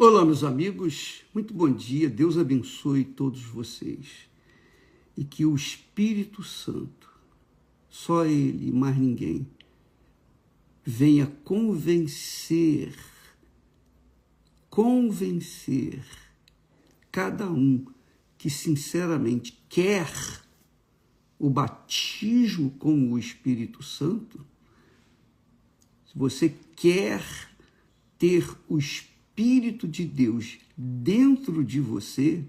Olá, meus amigos, muito bom dia, Deus abençoe todos vocês e que o Espírito Santo, só Ele e mais ninguém, venha convencer cada um que sinceramente quer o batismo com o Espírito Santo. Se você quer ter o Espírito de Deus dentro de você,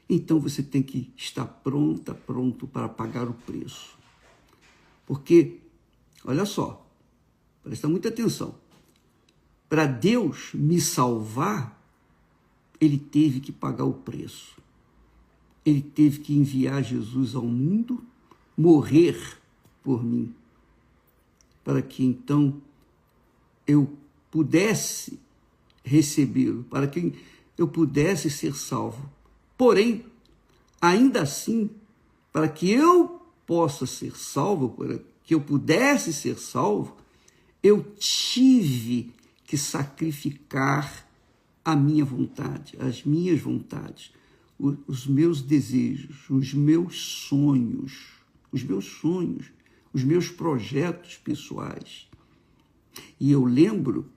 então você tem que estar pronto para pagar o preço. Porque, olha só, presta muita atenção, para Deus me salvar, Ele teve que pagar o preço. Ele teve que enviar Jesus ao mundo, morrer por mim, para que então eu pudesse recebê-lo, para que eu pudesse ser salvo. Porém, ainda assim, para que eu possa ser salvo, para que eu pudesse ser salvo, eu tive que sacrificar a minha vontade, as minhas vontades, os meus desejos, os meus sonhos, os meus projetos pessoais. E eu lembro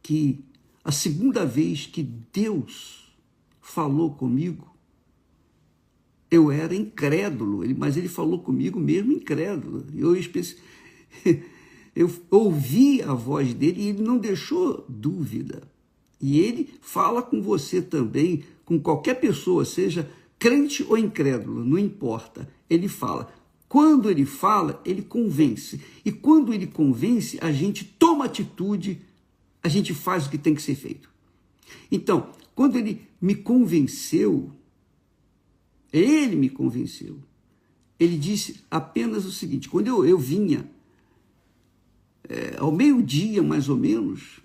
que a segunda vez que Deus falou comigo, eu era incrédulo, mas Ele falou comigo mesmo incrédulo. Eu ouvi a voz dele e Ele não deixou dúvida. E Ele fala com você também, com qualquer pessoa, seja crente ou incrédulo, não importa. Ele fala. Quando Ele fala, Ele convence. E quando Ele convence, a gente toma atitude, a gente faz o que tem que ser feito. Então, quando Ele me convenceu, Ele disse apenas o seguinte: quando eu vinha, ao meio-dia mais ou menos,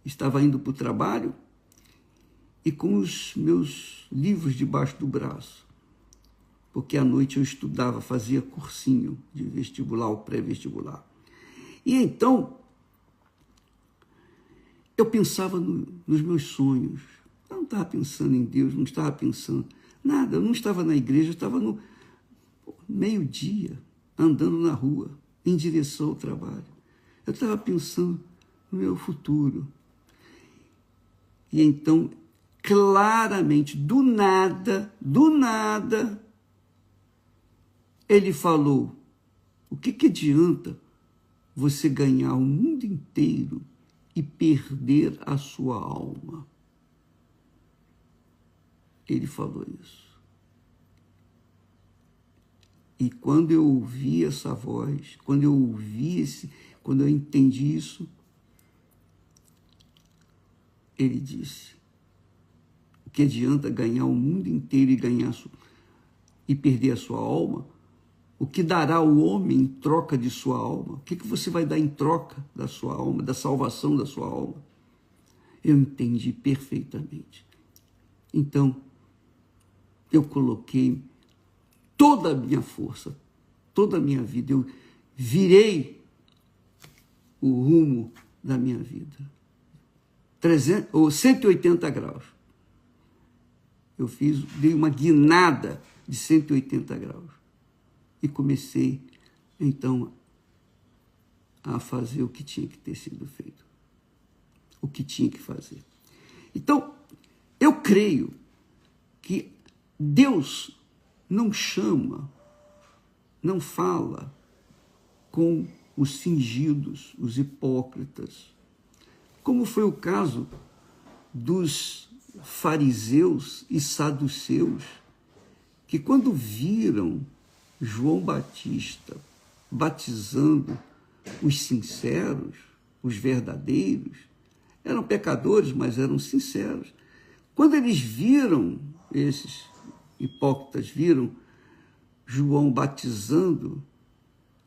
estava indo para o trabalho e com os meus livros debaixo do braço, porque à noite eu estudava, fazia cursinho de vestibular ou pré-vestibular. E então, eu pensava nos meus sonhos. Eu não estava pensando em Deus, não estava pensando nada. Eu não estava na igreja, eu estava no meio-dia, andando na rua, em direção ao trabalho. Eu estava pensando no meu futuro. E então, claramente, do nada, Ele falou: o que adianta você ganhar o mundo inteiro e perder a sua alma? Ele falou isso. E quando eu ouvi essa voz, quando eu entendi isso, Ele disse: o que adianta ganhar o mundo inteiro e perder a sua alma? O que dará o homem em troca de sua alma? O que você vai dar em troca da sua alma, da salvação da sua alma? Eu entendi perfeitamente. Então, eu coloquei toda a minha força, toda a minha vida, eu virei o rumo da minha vida. 180 graus. Eu dei uma guinada de 180 graus. E comecei, então, a fazer o que tinha que ter sido feito. O que tinha que fazer. Então, eu creio que Deus não chama, não fala com os fingidos, os hipócritas, como foi o caso dos fariseus e saduceus, que quando viram João Batista batizando os sinceros, os verdadeiros, eram pecadores, mas eram sinceros. Quando eles viram, esses hipócritas viram João batizando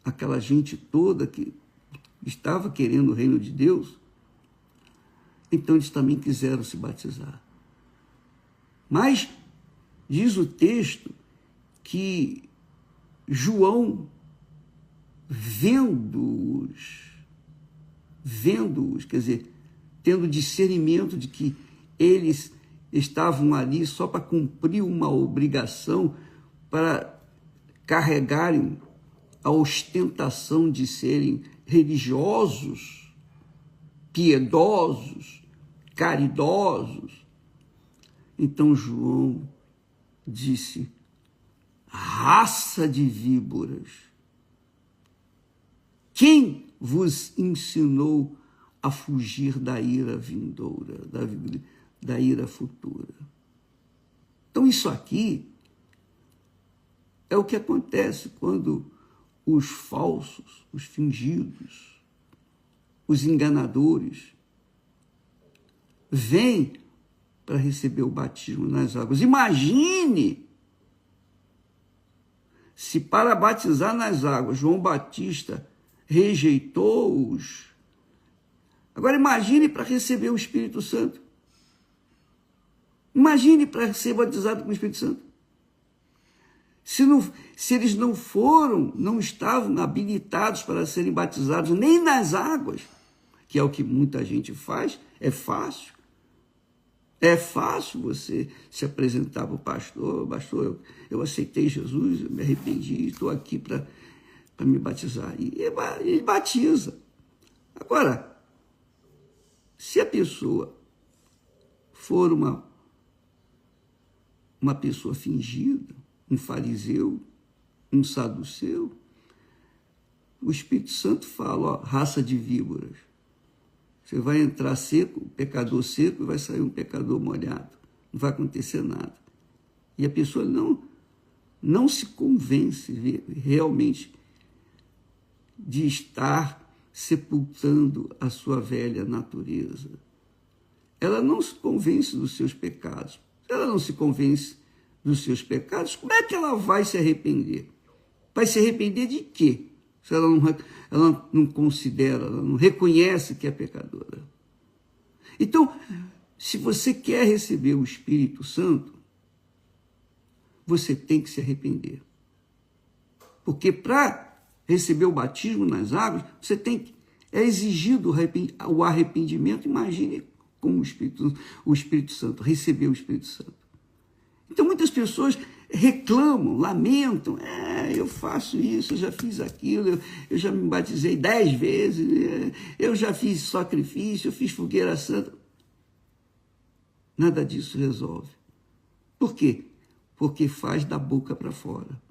aquela gente toda que estava querendo o reino de Deus, então eles também quiseram se batizar. Mas diz o texto que João, vendo-os, vendo-os, quer dizer, tendo discernimento de que eles estavam ali só para cumprir uma obrigação, para carregarem a ostentação de serem religiosos, piedosos, caridosos. Então João disse: raça de víboras, quem vos ensinou a fugir da ira vindoura, da ira futura? Então isso aqui é o que acontece quando os falsos, os fingidos, os enganadores vêm para receber o batismo nas águas. Imagine se para batizar nas águas João Batista rejeitou-os. Agora imagine para receber o Espírito Santo. Imagine para ser batizado com o Espírito Santo. Se eles não estavam habilitados para serem batizados nem nas águas, que é o que muita gente faz, é fácil. É fácil você se apresentar para o pastor: pastor, eu aceitei Jesus, eu me arrependi, estou aqui para me batizar. E batiza. Agora, se a pessoa for uma pessoa fingida, um fariseu, um saduceu, o Espírito Santo fala: ó, raça de víboras. Você vai entrar seco, pecador seco, e vai sair um pecador molhado. Não vai acontecer nada. E a pessoa não se convence realmente de estar sepultando a sua velha natureza. Ela não se convence dos seus pecados. Se ela não se convence dos seus pecados, como é que ela vai se arrepender? Vai se arrepender de quê? Se ela não considera, ela não reconhece que é pecadora. Então, se você quer receber o Espírito Santo, você tem que se arrepender. Porque para receber o batismo nas águas, é exigido o arrependimento. Imagine como o Espírito Santo, receber o Espírito Santo. Então, muitas pessoas reclamam, lamentam: eu faço isso, eu já fiz aquilo, eu já me batizei 10 vezes, eu já fiz sacrifício, eu fiz fogueira santa. Nada disso resolve. Por quê? Porque faz da boca para fora.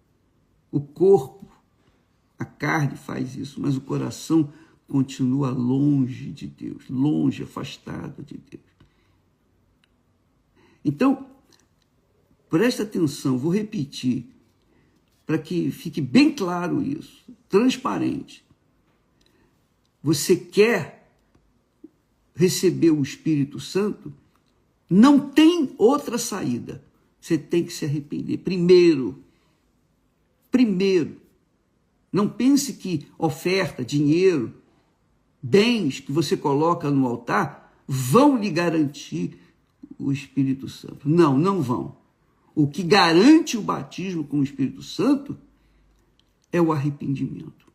O corpo, a carne faz isso, mas o coração continua longe de Deus, longe, afastado de Deus. Então, presta atenção, vou repetir, para que fique bem claro isso, transparente. Você quer receber o Espírito Santo? Não tem outra saída. Você tem que se arrepender. Primeiro, não pense que oferta, dinheiro, bens que você coloca no altar vão lhe garantir o Espírito Santo. Não vão. O que garante o batismo com o Espírito Santo é o arrependimento.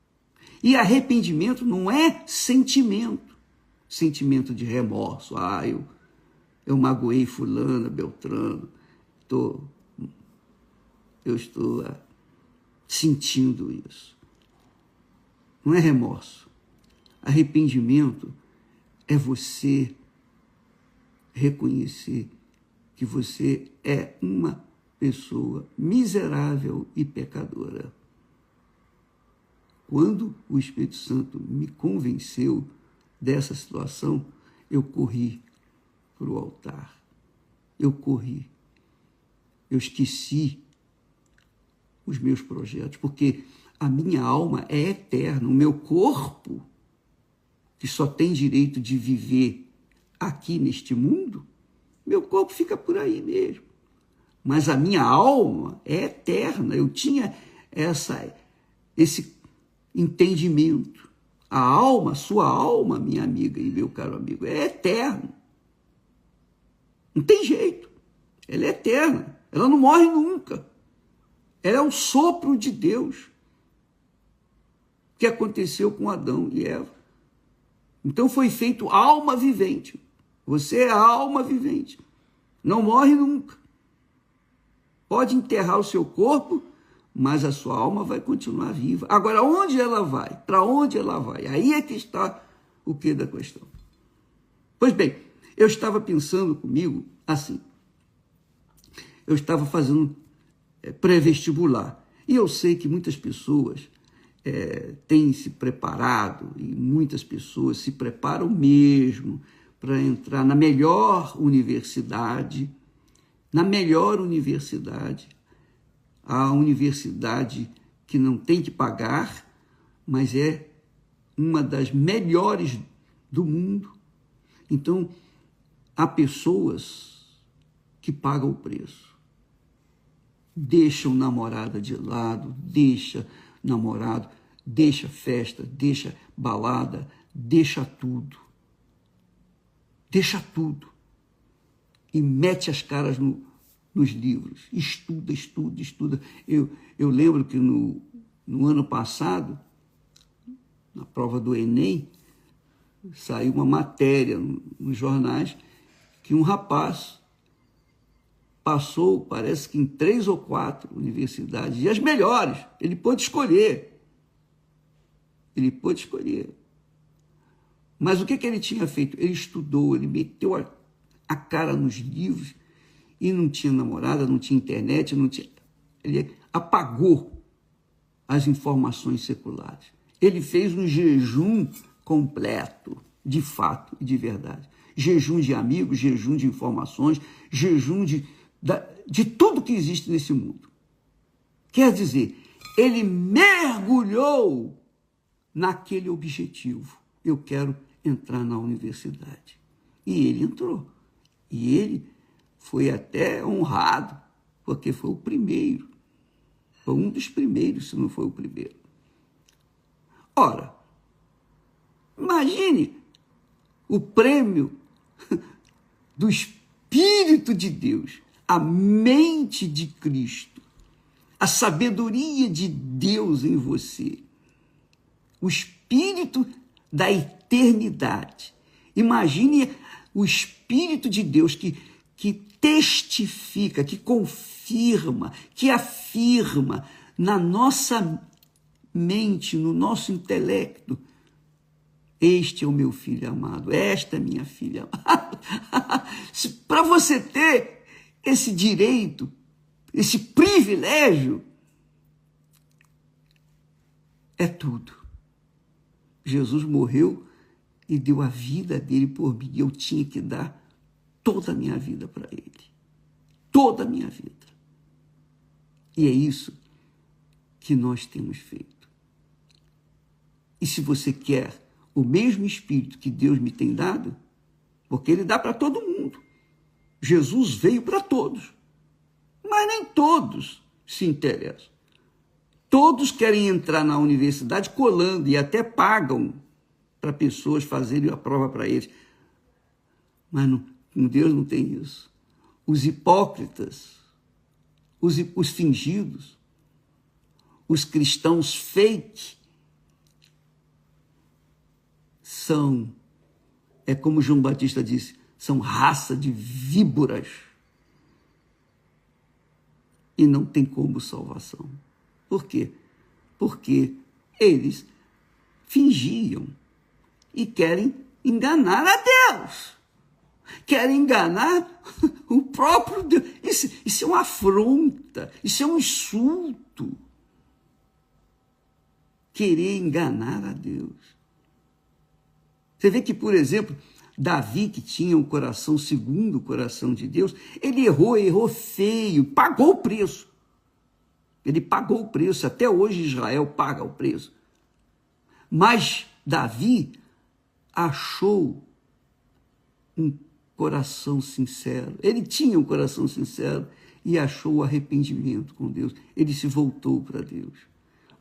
E arrependimento não é sentimento de remorso. Eu magoei fulano, beltrano, eu estou sentindo isso. Não é remorso. Arrependimento é você reconhecer que você é uma pessoa miserável e pecadora. Quando o Espírito Santo me convenceu dessa situação, eu corri para o altar. Eu esqueci os meus projetos, porque a minha alma é eterna, o meu corpo, que só tem direito de viver aqui neste mundo, meu corpo fica por aí mesmo. Mas a minha alma é eterna. Eu tinha esse entendimento. A alma, sua alma, minha amiga e meu caro amigo, é eterna. Não tem jeito. Ela é eterna. Ela não morre nunca. Ela é o sopro de Deus. O que aconteceu com Adão e Eva? Então foi feito alma vivente. Você é alma vivente. Não morre nunca. Pode enterrar o seu corpo, mas a sua alma vai continuar viva. Agora, onde ela vai? Para onde ela vai? Aí é que está o quê da questão. Pois bem, eu estava pensando comigo assim. Eu estava fazendo pré-vestibular. E eu sei que muitas pessoas têm se preparado, e muitas pessoas se preparam mesmo para entrar na melhor universidade, a universidade que não tem que pagar, mas é uma das melhores do mundo. Então, há pessoas que pagam o preço. Deixam namorada de lado, deixa namorado, deixa festa, deixa balada, deixa tudo. Deixa tudo. E mete as caras nos livros. Estuda, estuda, estuda. Eu lembro que no ano passado, na prova do Enem, saiu uma matéria nos jornais que um rapaz passou, parece que em 3 ou 4 universidades, e as melhores. Ele pôde escolher. Mas o que ele tinha feito? Ele estudou, ele meteu a cara nos livros e não tinha namorada, não tinha internet, ele apagou as informações seculares. Ele fez um jejum completo, de fato e de verdade. Jejum de amigos, jejum de informações, jejum de tudo que existe nesse mundo. Quer dizer, ele mergulhou naquele objetivo. Eu quero entrar na universidade. E ele entrou. E ele foi até honrado, porque foi o primeiro. Foi um dos primeiros, se não foi o primeiro. Ora, imagine o prêmio do Espírito de Deus, a mente de Cristo, a sabedoria de Deus em você, o Espírito da eternidade. Imagine o Espírito de Deus que testifica, que confirma, que afirma na nossa mente, no nosso intelecto: este é o meu filho amado, esta é minha filha amada. Para você ter esse direito, esse privilégio, é tudo. Jesus morreu e deu a vida dele por mim. Eu tinha que dar toda a minha vida para ele. Toda a minha vida. E é isso que nós temos feito. E se você quer o mesmo Espírito que Deus me tem dado, porque ele dá para todo mundo. Jesus veio para todos. Mas nem todos se interessam. Todos querem entrar na universidade colando e até pagam para pessoas fazerem a prova para eles. Mas com Deus não tem isso. Os hipócritas, os fingidos, os cristãos fake, é como João Batista disse, são raça de víboras. E não tem como salvação. Por quê? Porque eles fingiam e querem enganar a Deus. Querem enganar o próprio Deus. Isso é uma afronta, isso é um insulto. Querer enganar a Deus. Você vê que, por exemplo, Davi, que tinha um coração segundo o coração de Deus, ele errou feio, pagou o preço. Ele pagou o preço, até hoje Israel paga o preço. Mas Davi achou um coração sincero. Ele tinha um coração sincero e achou o arrependimento com Deus. Ele se voltou para Deus.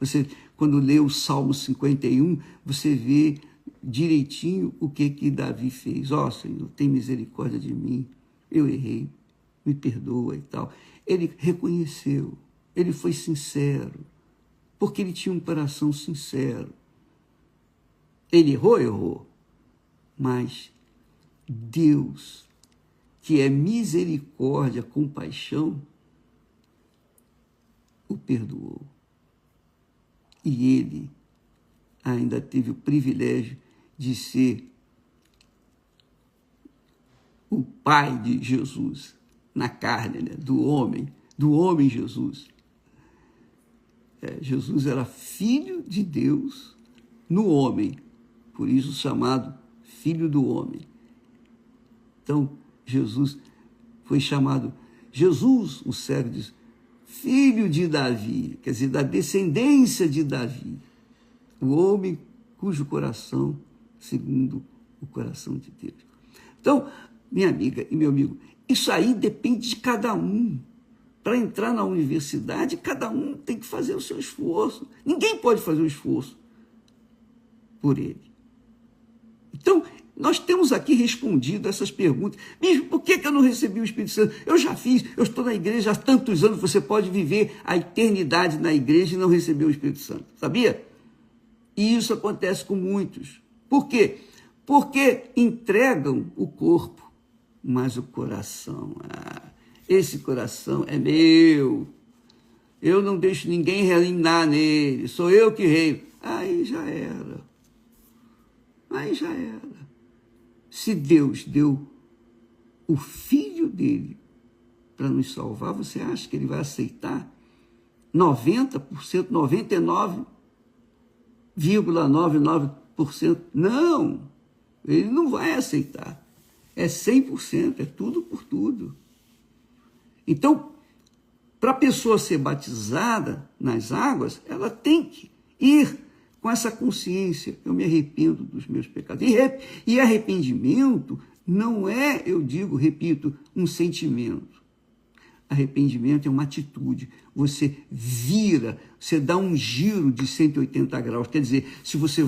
Você, quando lê o Salmo 51, você vê direitinho o que Davi fez. Ó, Senhor, tem misericórdia de mim. Eu errei. Me perdoa e tal. Ele reconheceu. Ele foi sincero, porque ele tinha um coração sincero. Ele errou. Mas Deus, que é misericórdia, compaixão, o perdoou. E ele ainda teve o privilégio de ser o pai de Jesus na carne, né? do homem Jesus. Jesus era filho de Deus no homem, por isso chamado filho do homem. Então, Jesus foi chamado, Jesus, o cego diz, filho de Davi, quer dizer, da descendência de Davi, o homem cujo coração, segundo o coração de Deus. Então, minha amiga e meu amigo, isso aí depende de cada um. Para entrar na universidade, cada um tem que fazer o seu esforço. Ninguém pode fazer o esforço por ele. Então, nós temos aqui respondido essas perguntas. Mesmo, por que eu não recebi o Espírito Santo? Eu já fiz, eu estou na igreja há tantos anos, você pode viver a eternidade na igreja e não receber o Espírito Santo, sabia? E isso acontece com muitos. Por quê? Porque entregam o corpo, mas o coração, esse coração é meu. Eu não deixo ninguém reinar nele, sou eu que reino. Aí já era. Se Deus deu o Filho dele para nos salvar, você acha que ele vai aceitar 90%, 99,99%? Não, ele não vai aceitar. É 100%, é tudo por tudo. Então, para a pessoa ser batizada nas águas, ela tem que ir com essa consciência, eu me arrependo dos meus pecados. E arrependimento não é, eu digo, repito, um sentimento. Arrependimento é uma atitude. Você vira, você dá um giro de 180 graus. Quer dizer, se você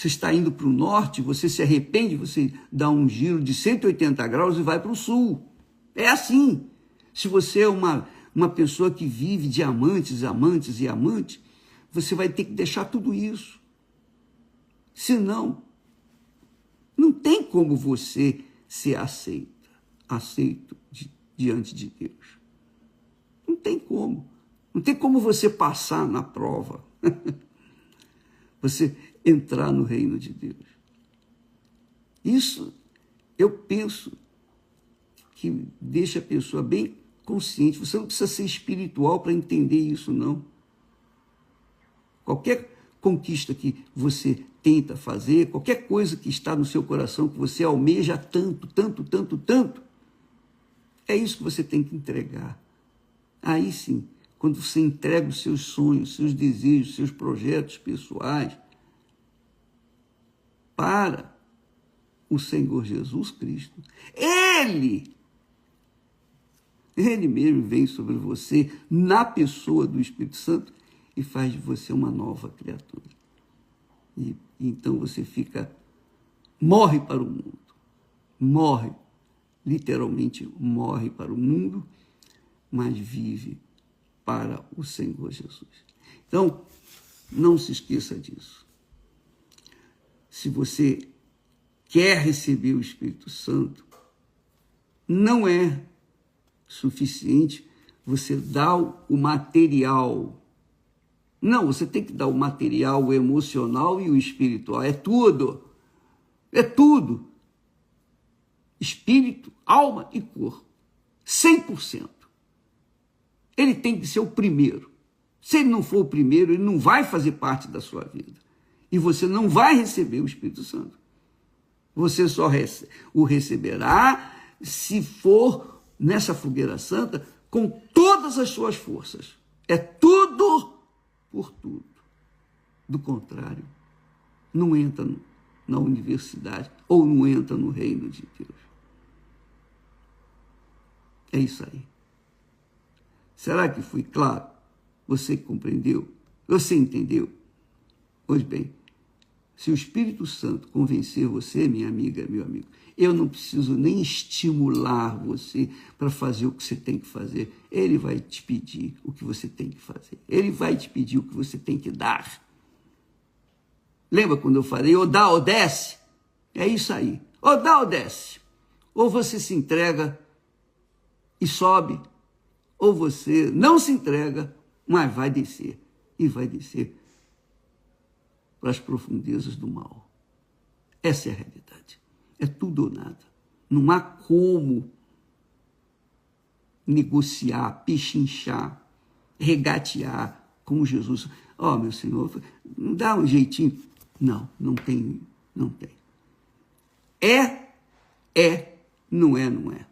está indo para o norte, você se arrepende, você dá um giro de 180 graus e vai para o sul. É assim. Se você é uma pessoa que vive de amantes, você vai ter que deixar tudo isso. Senão, não tem como você ser aceito diante de Deus. Não tem como. Não tem como você passar na prova. Você entrar no reino de Deus. Isso, eu penso, que deixa a pessoa bem consciente. Você não precisa ser espiritual para entender isso, não. Qualquer conquista que você tenta fazer, qualquer coisa que está no seu coração, que você almeja tanto, é isso que você tem que entregar. Aí sim, quando você entrega os seus sonhos, seus desejos, seus projetos pessoais para o Senhor Jesus Cristo, Ele mesmo vem sobre você na pessoa do Espírito Santo e faz de você uma nova criatura. E então você morre para o mundo. Literalmente morre para o mundo, mas vive para o Senhor Jesus. Então, não se esqueça disso. Se você quer receber o Espírito Santo, não é suficiente você dar o material. Não, você tem que dar o material, o emocional e o espiritual. É tudo. É tudo. Espírito, alma e corpo. 100%. Ele tem que ser o primeiro. Se ele não for o primeiro, ele não vai fazer parte da sua vida. E você não vai receber o Espírito Santo. Você só o receberá se for nessa fogueira santa com todas as suas forças. É tudo por tudo. Do contrário, não entra na universidade ou não entra no reino de Deus. É isso aí. Será que fui claro? Você compreendeu? Você entendeu? Pois bem, se o Espírito Santo convencer você, minha amiga, meu amigo, eu não preciso nem estimular você para fazer o que você tem que fazer. Ele vai te pedir o que você tem que fazer. Ele vai te pedir o que você tem que dar. Lembra quando eu falei, ou dá ou desce? É isso aí. Ou dá ou desce. Ou você se entrega e sobe, ou você não se entrega, mas vai descer. E vai descer para as profundezas do mal. Essa é a realidade. É tudo ou nada. Não há como negociar, pechinchar, regatear com Jesus. Ó, meu Senhor, dá um jeitinho. Não, não tem, não tem. É, não é, não é.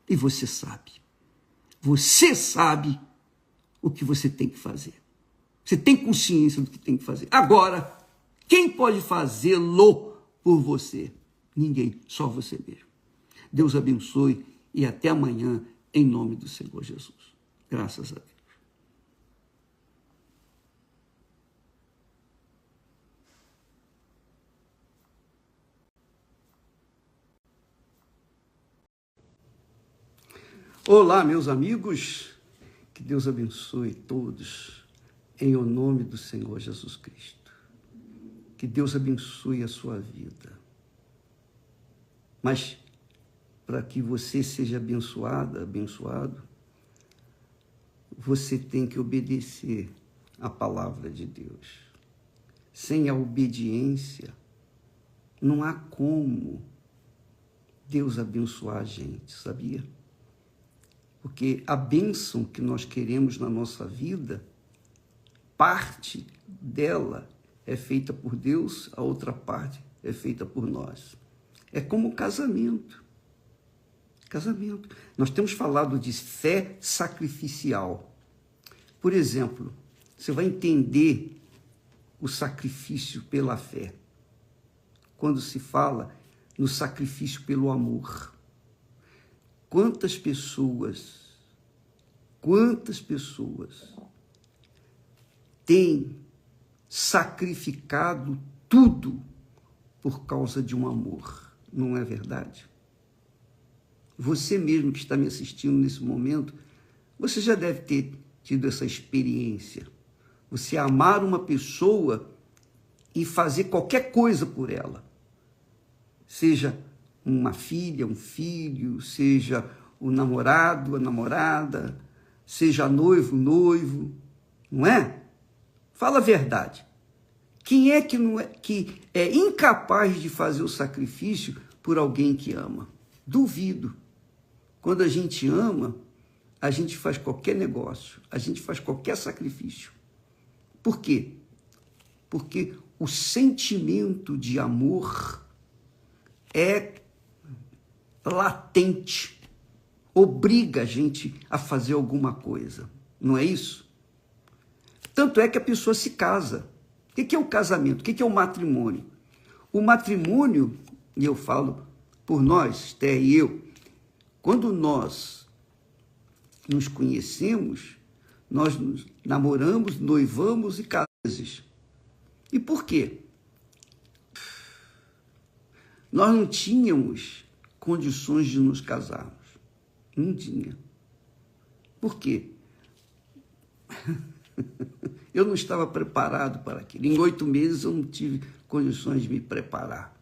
E você sabe. Você sabe o que você tem que fazer. Você tem consciência do que tem que fazer. Agora, quem pode fazê-lo por você? Ninguém, só você mesmo. Deus abençoe e até amanhã, em nome do Senhor Jesus. Graças a Deus. Olá, meus amigos. Que Deus abençoe todos, em o nome do Senhor Jesus Cristo. Que Deus abençoe a sua vida. Mas, para que você seja abençoado, você tem que obedecer a palavra de Deus. Sem a obediência, não há como Deus abençoar a gente, sabia? Porque a bênção que nós queremos na nossa vida, parte dela é feita por Deus, a outra parte é feita por nós. É como casamento. Casamento. Nós temos falado de fé sacrificial. Por exemplo, você vai entender o sacrifício pela fé quando se fala no sacrifício pelo amor. Quantas pessoas têm sacrificado tudo por causa de um amor, não é verdade? Você mesmo que está me assistindo nesse momento, você já deve ter tido essa experiência. Você amar uma pessoa e fazer qualquer coisa por ela, seja uma filha, um filho, seja o namorado, a namorada, seja noivo, não é? Fala a verdade. Quem é que é incapaz de fazer o sacrifício por alguém que ama? Duvido. Quando a gente ama, a gente faz qualquer negócio, a gente faz qualquer sacrifício. Por quê? Porque o sentimento de amor é latente, obriga a gente a fazer alguma coisa, não é isso? Tanto é que a pessoa se casa. O que é o casamento? O que é o matrimônio? O matrimônio, e eu falo por nós, Esther e eu, quando nós nos conhecemos, nós nos namoramos, noivamos e casamos. E por quê? Nós não tínhamos condições de nos casarmos. Não tinha. Por quê? Eu não estava preparado para aquilo. Em 8 meses eu não tive condições de me preparar.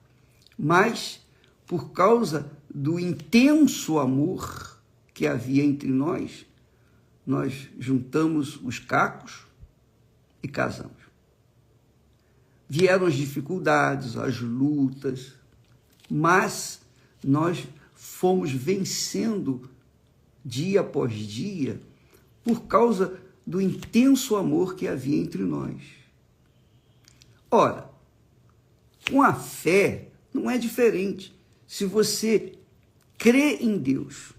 Mas, por causa do intenso amor que havia entre nós juntamos os cacos e casamos. Vieram as dificuldades, as lutas, mas nós fomos vencendo dia após dia por causa do intenso amor que havia entre nós. Ora, com a fé não é diferente. Se você crê em Deus,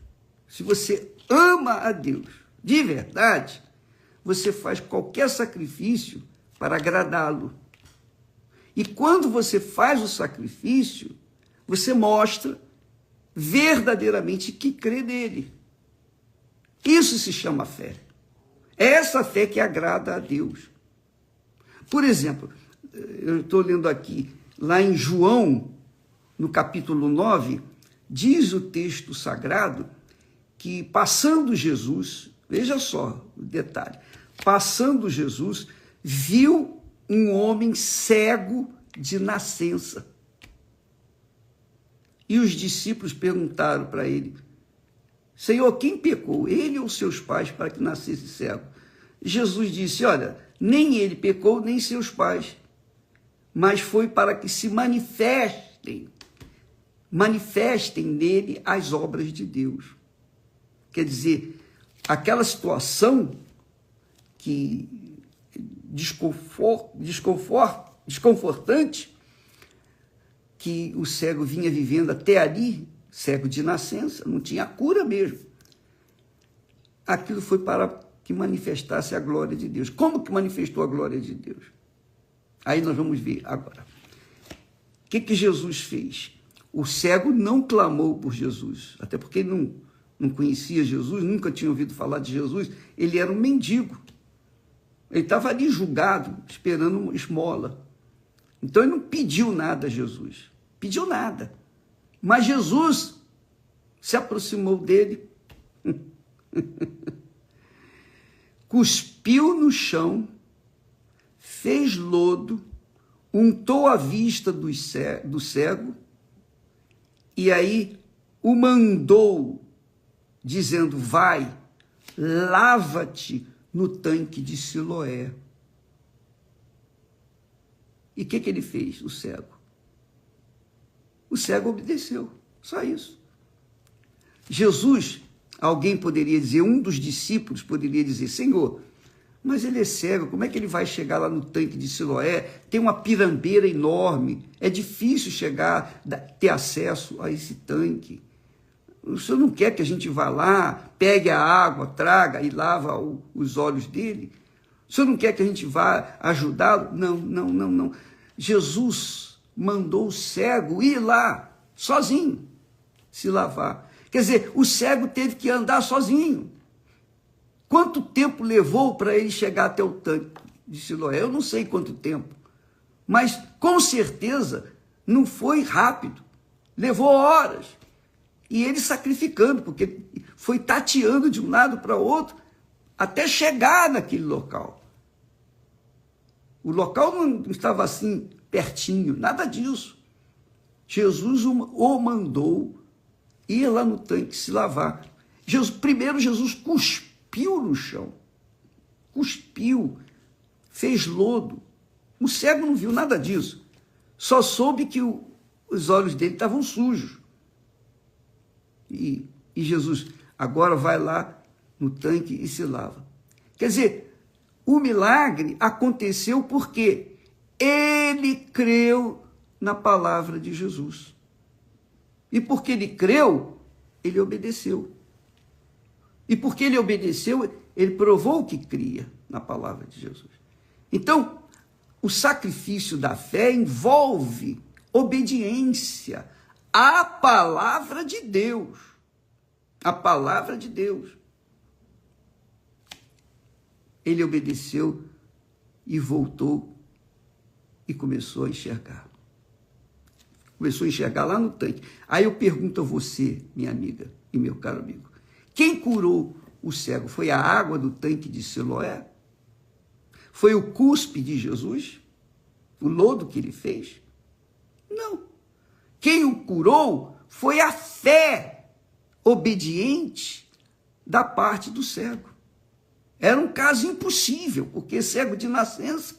se você ama a Deus de verdade, você faz qualquer sacrifício para agradá-lo. E quando você faz o sacrifício, você mostra verdadeiramente que crê nele. Isso se chama fé. É essa fé que agrada a Deus. Por exemplo, eu estou lendo aqui, lá em João, no capítulo 9, diz o texto sagrado que passando Jesus, veja só o detalhe, passando Jesus, viu um homem cego de nascença. E os discípulos perguntaram para ele: Senhor, quem pecou, ele ou seus pais, para que nascesse cego? Jesus disse: olha, nem ele pecou, nem seus pais, mas foi para que se manifestem nele as obras de Deus. Quer dizer, aquela situação que desconfortante que o cego vinha vivendo até ali, cego de nascença, não tinha cura mesmo. Aquilo foi para que manifestasse a glória de Deus. Como que manifestou a glória de Deus? Aí nós vamos ver agora. O que Jesus fez? O cego não clamou por Jesus, até porque ele não conhecia Jesus, nunca tinha ouvido falar de Jesus. Ele era um mendigo. Ele estava ali julgado, esperando uma esmola. Então ele não pediu nada a Jesus. Pediu nada. Mas Jesus se aproximou dele, cuspiu no chão, fez lodo, untou a vista do cego e aí o mandou, dizendo: vai, lava-te no tanque de Siloé. E o que ele fez, o cego? O cego obedeceu, só isso. Jesus, alguém poderia dizer, um dos discípulos poderia dizer: Senhor, mas ele é cego, como é que ele vai chegar lá no tanque de Siloé? Tem uma pirambeira enorme, é difícil chegar, ter acesso a esse tanque. O senhor não quer que a gente vá lá, pegue a água, traga e lava os olhos dele? O senhor não quer que a gente vá ajudá-lo? Não. Jesus mandou o cego ir lá, sozinho, se lavar. Quer dizer, o cego teve que andar sozinho. Quanto tempo levou para ele chegar até o tanque de Siloé? Eu não sei quanto tempo, mas com certeza não foi rápido. Levou horas. E ele sacrificando, porque foi tateando de um lado para o outro até chegar naquele local. O local não estava assim pertinho, nada disso. Jesus o mandou ir lá no tanque se lavar. Primeiro Jesus cuspiu no chão. Cuspiu, fez lodo. O cego não viu nada disso. Só soube que os olhos dele estavam sujos. E Jesus agora vai lá no tanque e se lava. Quer dizer, o milagre aconteceu porque ele creu na palavra de Jesus. E porque ele creu, ele obedeceu. E porque ele obedeceu, ele provou que cria na palavra de Jesus. Então, o sacrifício da fé envolve obediência à palavra de Deus. A palavra de Deus. Ele obedeceu e voltou e começou a enxergar. Começou a enxergar lá no tanque. Aí eu pergunto a você, minha amiga e meu caro amigo, quem curou o cego? Foi a água do tanque de Siloé? Foi o cuspe de Jesus? O lodo que ele fez? Não. Quem o curou foi a fé obediente da parte do cego. Era um caso impossível, porque cego de nascença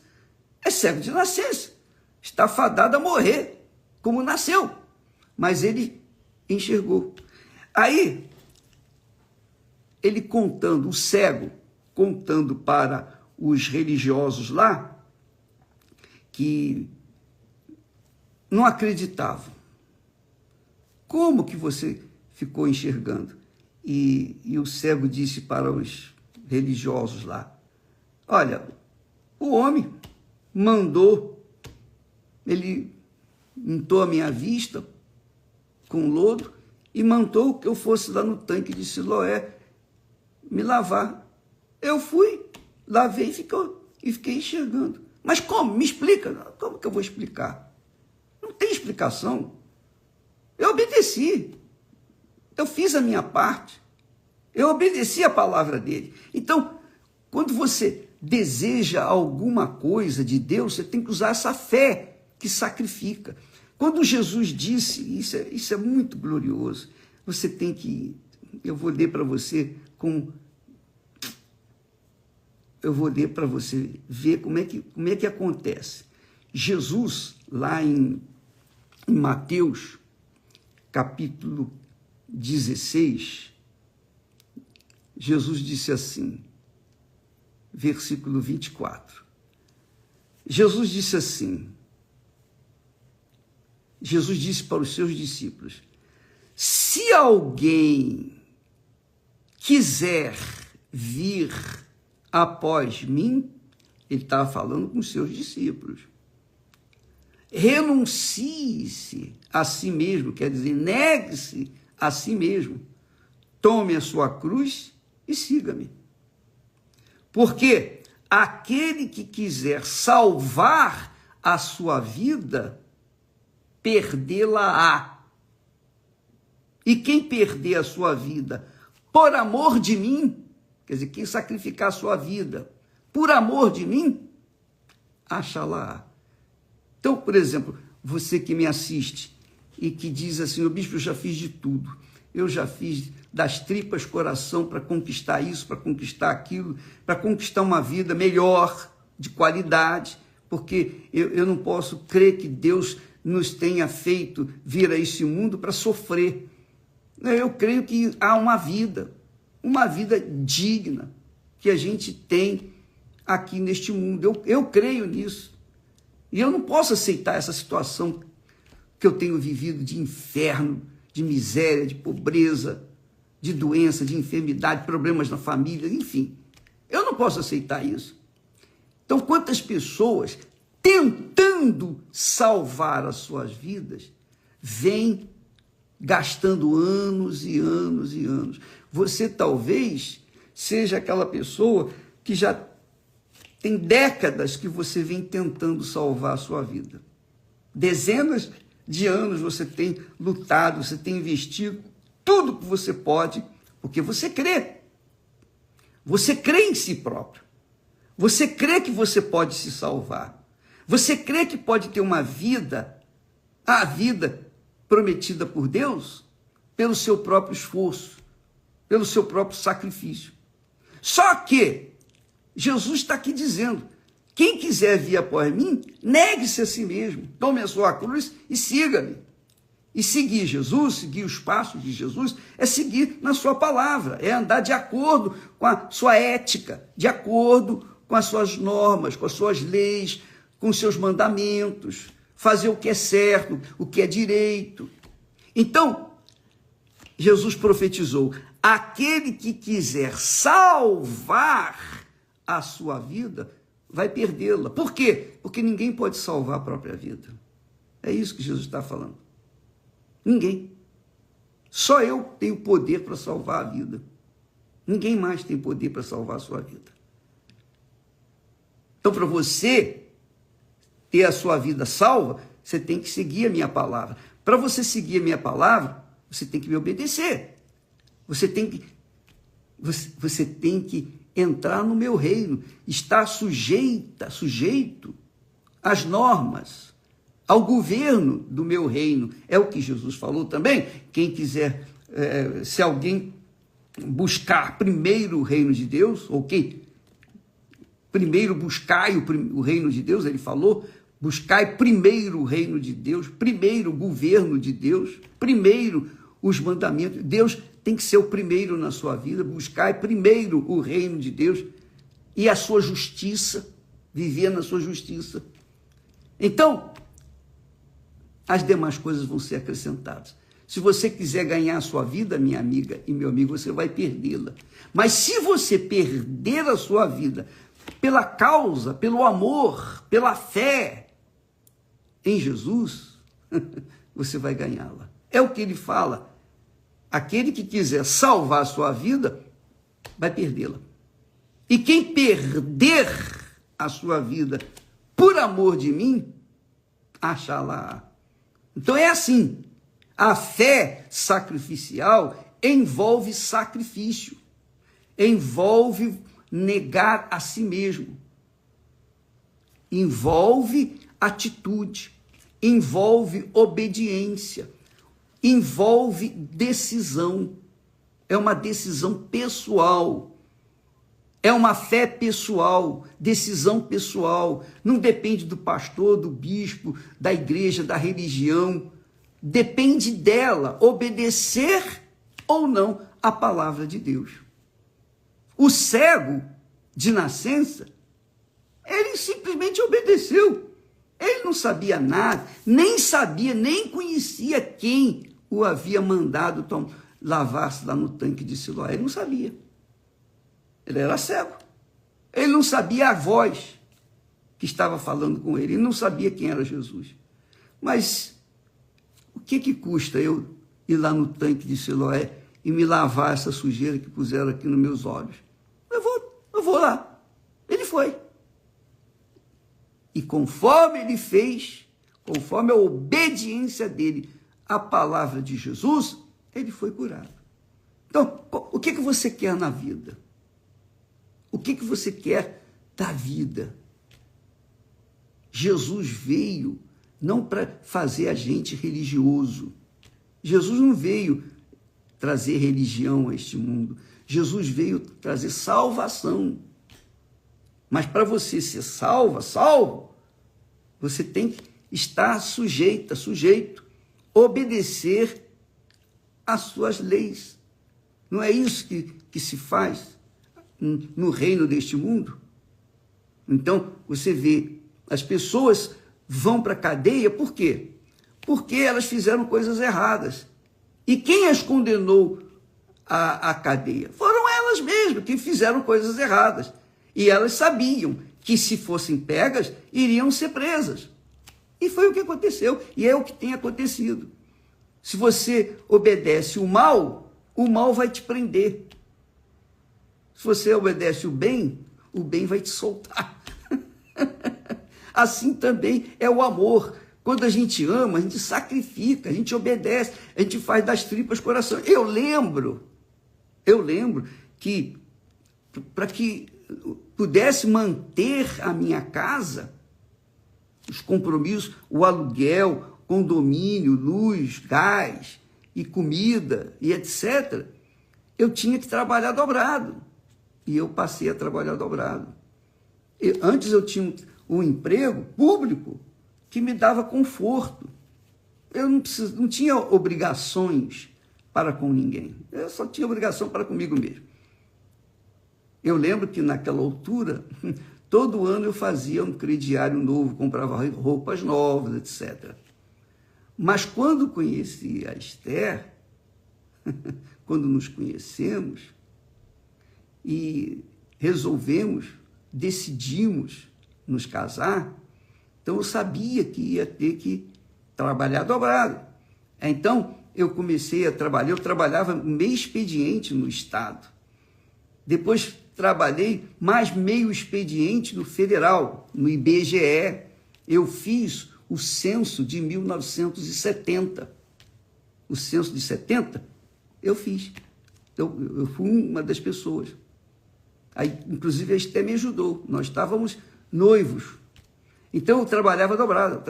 é cego de nascença. Está fadado a morrer, como nasceu. Mas ele enxergou. Aí, ele contando, o cego, contando para os religiosos lá, que não acreditavam. Como que você ficou enxergando? E o cego disse para os religiosos lá: olha, o homem mandou, ele untou a minha vista com lodo e mandou que eu fosse lá no tanque de Siloé me lavar. Eu fui, lavei e fiquei enxergando. Mas como? Me explica. Como que eu vou explicar? Não tem explicação. Eu obedeci. Eu fiz a minha parte. Eu obedeci a palavra dele. Então, quando você deseja alguma coisa de Deus, você tem que usar essa fé que sacrifica. Quando Jesus disse, isso é muito glorioso, você tem que, eu vou ler para você ver como é que acontece. Jesus, lá em Mateus, capítulo 16, Jesus disse assim, versículo 24. Jesus disse assim, Jesus disse para os seus discípulos, se alguém quiser vir após mim, ele estava falando com os seus discípulos, renuncie-se a si mesmo, quer dizer, negue-se a si mesmo, tome a sua cruz e siga-me. Porque aquele que quiser salvar a sua vida, perdê-la-á. E quem perder a sua vida por amor de mim, quer dizer, quem sacrificar a sua vida por amor de mim, achá-la-á. Então, por exemplo, você que me assiste e que diz assim, o bispo, eu já fiz de tudo. Eu já fiz das tripas coração para conquistar isso, para conquistar aquilo, para conquistar uma vida melhor, de qualidade, porque eu não posso crer que Deus nos tenha feito vir a esse mundo para sofrer. Eu creio que há uma vida digna que a gente tem aqui neste mundo. Eu creio nisso. E eu não posso aceitar essa situação que eu tenho vivido de inferno, de miséria, de pobreza, de doença, de enfermidade, problemas na família, enfim. Eu não posso aceitar isso. Então, quantas pessoas tentando salvar as suas vidas vêm gastando anos e anos e anos. Você talvez seja aquela pessoa que já tem décadas que você vem tentando salvar a sua vida. Dezenas de anos você tem lutado, você tem investido tudo que você pode, porque você crê. Você crê em si próprio. Você crê que você pode se salvar. Você crê que pode ter uma vida, a vida prometida por Deus, pelo seu próprio esforço, pelo seu próprio sacrifício. Só que Jesus está aqui dizendo, quem quiser vir após mim, negue-se a si mesmo, tome a sua cruz e siga-me. E seguir Jesus, seguir os passos de Jesus, é seguir na sua palavra, é andar de acordo com a sua ética, de acordo com as suas normas, com as suas leis, com os seus mandamentos, fazer o que é certo, o que é direito. Então, Jesus profetizou, aquele que quiser salvar a sua vida, vai perdê-la. Por quê? Porque ninguém pode salvar a própria vida. É isso que Jesus está falando. Ninguém. Só eu tenho poder para salvar a vida. Ninguém mais tem poder para salvar a sua vida. Então, para você ter a sua vida salva, você tem que seguir a minha palavra. Para você seguir a minha palavra, você tem que me obedecer. Você tem que entrar no meu reino, estar sujeito às normas, ao governo do meu reino. É o que Jesus falou também. Quem quiser, se alguém buscar primeiro o reino de Deus, ok? Primeiro buscai o reino de Deus, ele falou, buscai primeiro o reino de Deus, primeiro o governo de Deus, primeiro os mandamentos. Deus tem que ser o primeiro na sua vida, buscai primeiro o reino de Deus e a sua justiça, viver na sua justiça. Então, as demais coisas vão ser acrescentadas. Se você quiser ganhar a sua vida, minha amiga e meu amigo, você vai perdê-la. Mas se você perder a sua vida pela causa, pelo amor, pela fé em Jesus, você vai ganhá-la. É o que ele fala. Aquele que quiser salvar a sua vida, vai perdê-la. E quem perder a sua vida por amor de mim, achá-la. Então é assim. A fé sacrificial envolve sacrifício. Envolve negar a si mesmo. Envolve atitude. envolve obediência, envolve decisão. É uma decisão pessoal. É uma fé pessoal, decisão pessoal. Não depende do pastor, do bispo, da igreja, da religião. Depende dela obedecer ou não a palavra de Deus. O cego de nascença, ele simplesmente obedeceu. Ele não sabia nada, nem conhecia quem o havia mandado lavar-se lá no tanque de Siloé. Ele não sabia. Ele era cego. Ele não sabia a voz que estava falando com ele. Ele não sabia quem era Jesus. Mas o que custa eu ir lá no tanque de Siloé e me lavar essa sujeira que puseram aqui nos meus olhos? Eu vou lá. Ele foi. E conforme ele fez, conforme a obediência dele à palavra de Jesus, ele foi curado. Então, o que você quer na vida? O que você quer da vida? Jesus veio não para fazer a gente religioso. Jesus não veio trazer religião a este mundo. Jesus veio trazer salvação. Mas para você ser salvo, você tem que estar sujeito, obedecer às suas leis. Não é isso que se faz no reino deste mundo? Então, você vê, as pessoas vão para a cadeia, por quê? Porque elas fizeram coisas erradas. E quem as condenou à cadeia? Foram elas mesmas que fizeram coisas erradas. E elas sabiam que, se fossem pegas, iriam ser presas. E foi o que aconteceu, e é o que tem acontecido. Se você obedece o mal vai te prender. Se você obedece o bem vai te soltar. Assim também é o amor. Quando a gente ama, a gente sacrifica, a gente obedece, a gente faz das tripas coração. Eu lembro que, para que pudesse manter a minha casa, os compromissos, o aluguel, condomínio, luz, gás e comida e etc., eu tinha que trabalhar dobrado. E eu passei a trabalhar dobrado. Antes eu tinha um emprego público que me dava conforto. Eu não tinha obrigações para com ninguém. Eu só tinha obrigação para comigo mesmo. Eu lembro que naquela altura, todo ano eu fazia um crediário novo, comprava roupas novas, etc. Mas quando conheci a Esther, quando nos conhecemos e decidimos nos casar, então eu sabia que ia ter que trabalhar dobrado. Então eu comecei a trabalhar, eu trabalhava meio expediente no Estado. Depois trabalhei mais meio expediente no Federal, no IBGE. Eu fiz o censo de 1970. O censo de 70, eu fiz. Eu fui uma das pessoas. Aí, inclusive, a Esther me ajudou. Nós estávamos noivos. Então, eu trabalhava dobrado.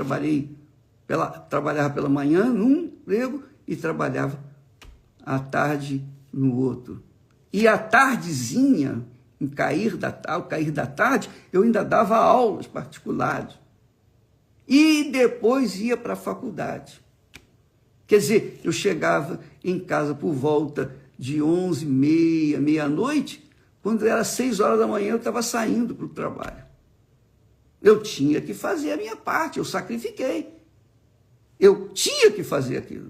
Trabalhava pela manhã num emprego e trabalhava à tarde no outro. E à tardezinha, ao cair da tarde, eu ainda dava aulas particulares. E depois ia para a faculdade. Quer dizer, eu chegava em casa por volta de 11h30, meia-noite. Quando era 6 horas da manhã, eu estava saindo para o trabalho. Eu tinha que fazer a minha parte, eu sacrifiquei. Eu tinha que fazer aquilo.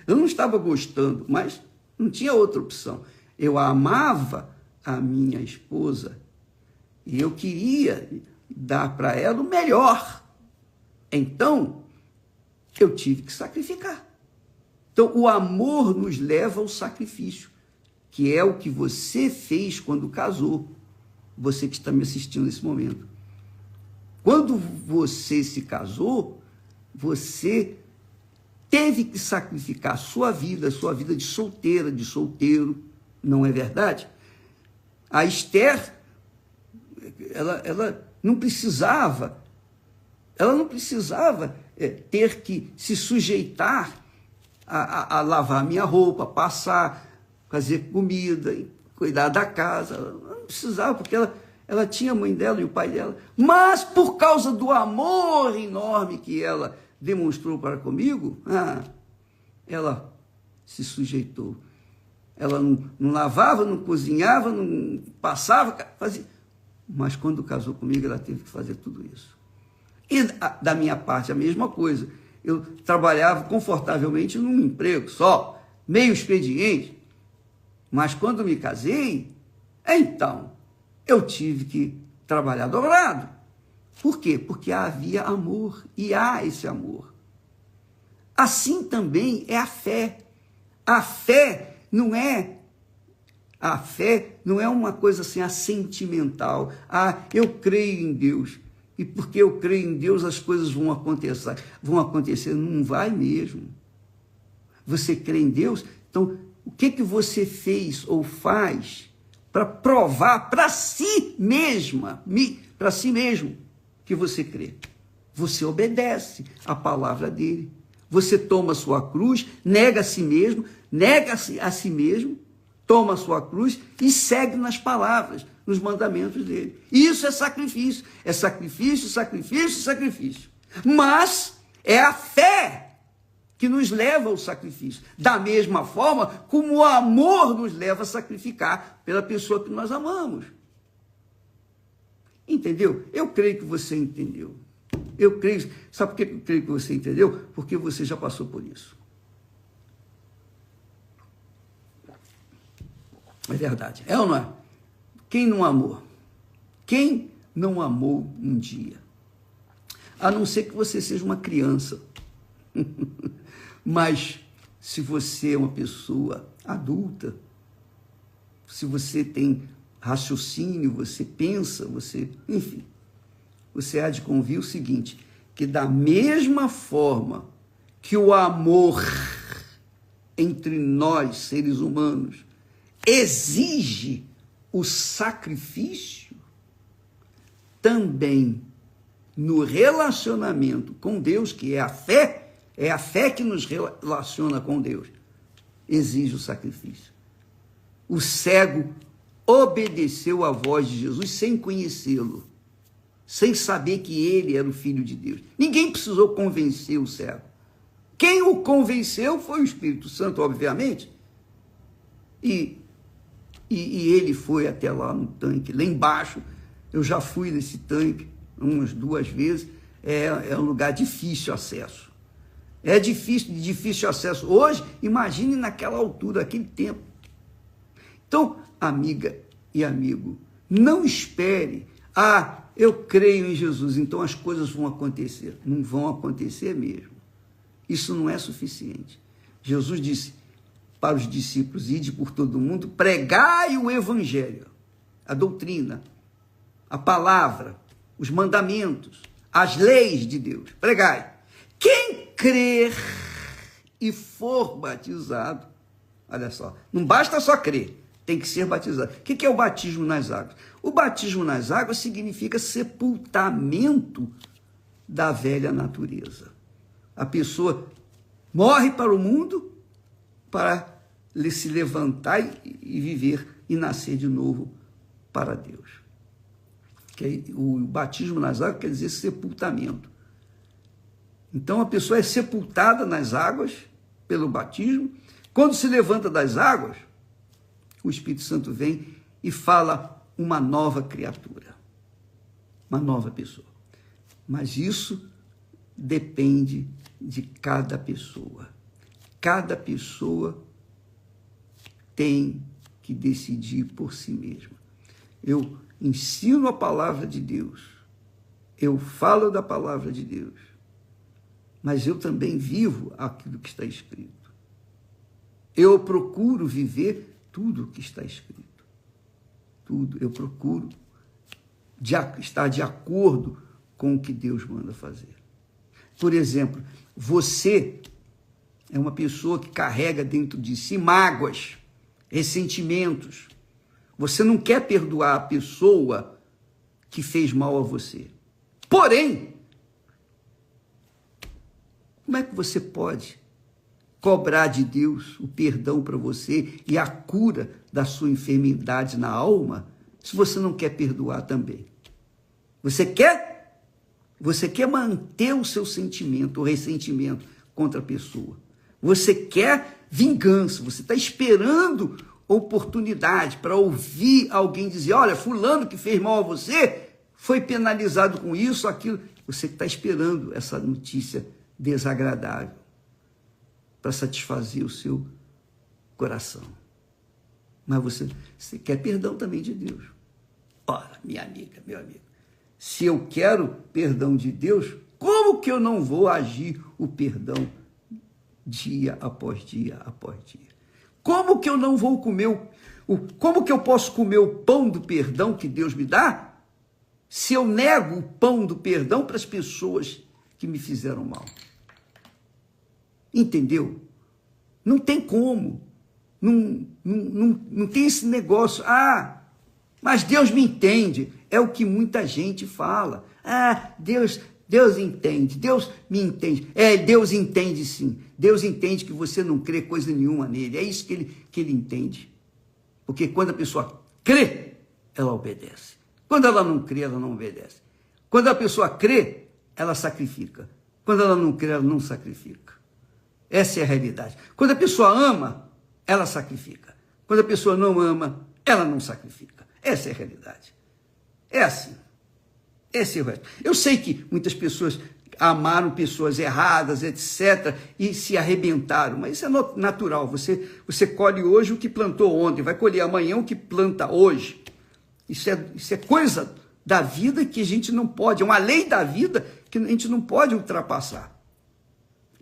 Eu não estava gostando, mas não tinha outra opção. Eu amava a minha esposa e eu queria dar para ela o melhor. Então, eu tive que sacrificar. Então, o amor nos leva ao sacrifício, que é o que você fez quando casou, você que está me assistindo nesse momento. Quando você se casou, você teve que sacrificar a sua vida de solteira, de solteiro, não é verdade? A Esther, ela não precisava ter que se sujeitar a lavar minha roupa, passar, fazer comida, cuidar da casa. Ela não precisava, porque ela tinha a mãe dela e o pai dela. Mas por causa do amor enorme que ela demonstrou para comigo, ela se sujeitou. Ela não lavava, não cozinhava, não passava, fazia. Mas quando casou comigo, ela teve que fazer tudo isso. E da minha parte, a mesma coisa. Eu trabalhava confortavelmente num emprego só, meio expediente. Mas quando me casei, então, eu tive que trabalhar dobrado. Por quê? Porque havia amor, e há esse amor. Assim também é a fé. A fé não é uma coisa assim, sentimental. Eu creio em Deus. E porque eu creio em Deus, as coisas vão acontecer. Não vai mesmo. Você crê em Deus? Então, o que você fez ou faz para provar para si mesmo que você crê? Você obedece à palavra dele. Você toma a sua cruz, nega a si mesmo, toma a sua cruz e segue nas palavras, nos mandamentos dele. Isso é sacrifício. É sacrifício, sacrifício, sacrifício. Mas é a fé que nos leva ao sacrifício. Da mesma forma como o amor nos leva a sacrificar pela pessoa que nós amamos. Entendeu? Eu creio que você entendeu. Eu creio. Sabe por que eu creio que você entendeu? Porque você já passou por isso. É verdade. É ou não é? Quem não amou? Quem não amou um dia? A não ser que você seja uma criança. Mas se você é uma pessoa adulta, se você tem raciocínio, você pensa, enfim, você há de convir o seguinte, que da mesma forma que o amor entre nós, seres humanos, exige o sacrifício, também no relacionamento com Deus, que é a fé que nos relaciona com Deus, exige o sacrifício. O cego obedeceu à voz de Jesus sem conhecê-lo, sem saber que ele era o Filho de Deus. Ninguém precisou convencer o cego. Quem o convenceu foi o Espírito Santo, obviamente, e ele foi até lá no tanque, lá embaixo. Eu já fui nesse tanque umas 2 vezes. É um lugar difícil acesso. É difícil acesso. Hoje, imagine naquela altura, aquele tempo. Então, amiga e amigo, não espere. Eu creio em Jesus, então as coisas vão acontecer. Não vão acontecer mesmo. Isso não é suficiente. Jesus disse para os discípulos: ide por todo mundo, pregai o evangelho, a doutrina, a palavra, os mandamentos, as leis de Deus. Pregai. Quem crer e for batizado, olha só, não basta só crer, tem que ser batizado. O que é o batismo nas águas? O batismo nas águas significa sepultamento da velha natureza. A pessoa morre para o mundo para se levantar e viver e nascer de novo para Deus. O batismo nas águas quer dizer sepultamento. Então a pessoa é sepultada nas águas pelo batismo. Quando se levanta das águas, o Espírito Santo vem e fala uma nova criatura, uma nova pessoa. Mas isso depende de cada pessoa. Cada pessoa tem que decidir por si mesma. Eu ensino a palavra de Deus, eu falo da palavra de Deus, mas eu também vivo aquilo que está escrito. Eu procuro viver tudo o que está escrito. Tudo. Eu procuro estar de acordo com o que Deus manda fazer. Por exemplo, você é uma pessoa que carrega dentro de si mágoas, ressentimentos. Você não quer perdoar a pessoa que fez mal a você. Porém, Como é que você pode cobrar de Deus o perdão para você e a cura da sua enfermidade na alma, se você não quer perdoar também? Você quer manter o seu sentimento, o ressentimento contra a pessoa. Você quer vingança, você está esperando oportunidade para ouvir alguém dizer, olha, fulano que fez mal a você foi penalizado com isso, aquilo. Você está esperando essa notícia desagradável para satisfazer o seu coração. Mas você quer perdão também de Deus. Ora, minha amiga, meu amigo, se eu quero perdão de Deus, como que eu não vou agir o perdão dia após dia após dia? Como que eu não vou comer como que eu posso comer o pão do perdão que Deus me dá, se eu nego o pão do perdão para as pessoas que me fizeram mal? Entendeu? Não tem como. Não tem esse negócio. Ah, mas Deus me entende. É o que muita gente fala. Ah, Deus entende. Deus me entende. Deus entende sim. Deus entende que você não crê coisa nenhuma nele. É isso que ele entende. Porque quando a pessoa crê, ela obedece. Quando ela não crê, ela não obedece. Quando a pessoa crê, ela sacrifica. Quando ela não crê, ela não sacrifica. Essa é a realidade. Quando a pessoa ama, ela sacrifica. Quando a pessoa não ama, ela não sacrifica. Essa é a realidade. É assim. Esse é o resto. Eu sei que muitas pessoas amaram pessoas erradas, etc., e se arrebentaram, mas isso é natural. Você colhe hoje o que plantou ontem, vai colher amanhã o que planta hoje. Isso é coisa da vida que a gente não pode, é uma lei da vida que a gente não pode ultrapassar.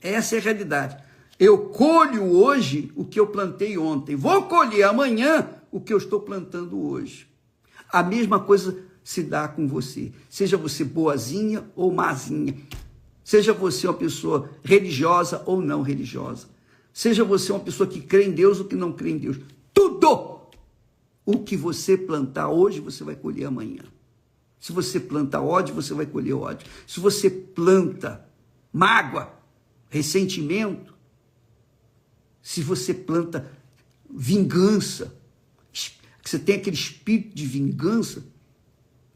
Essa é a realidade. Eu colho hoje o que eu plantei ontem. Vou colher amanhã o que eu estou plantando hoje. A mesma coisa se dá com você. Seja você boazinha ou mazinha. Seja você uma pessoa religiosa ou não religiosa. Seja você uma pessoa que crê em Deus ou que não crê em Deus. Tudo o que você plantar hoje, você vai colher amanhã. Se você planta ódio, você vai colher ódio. Se você planta mágoa, ressentimento, se você planta vingança, que você tem aquele espírito de vingança,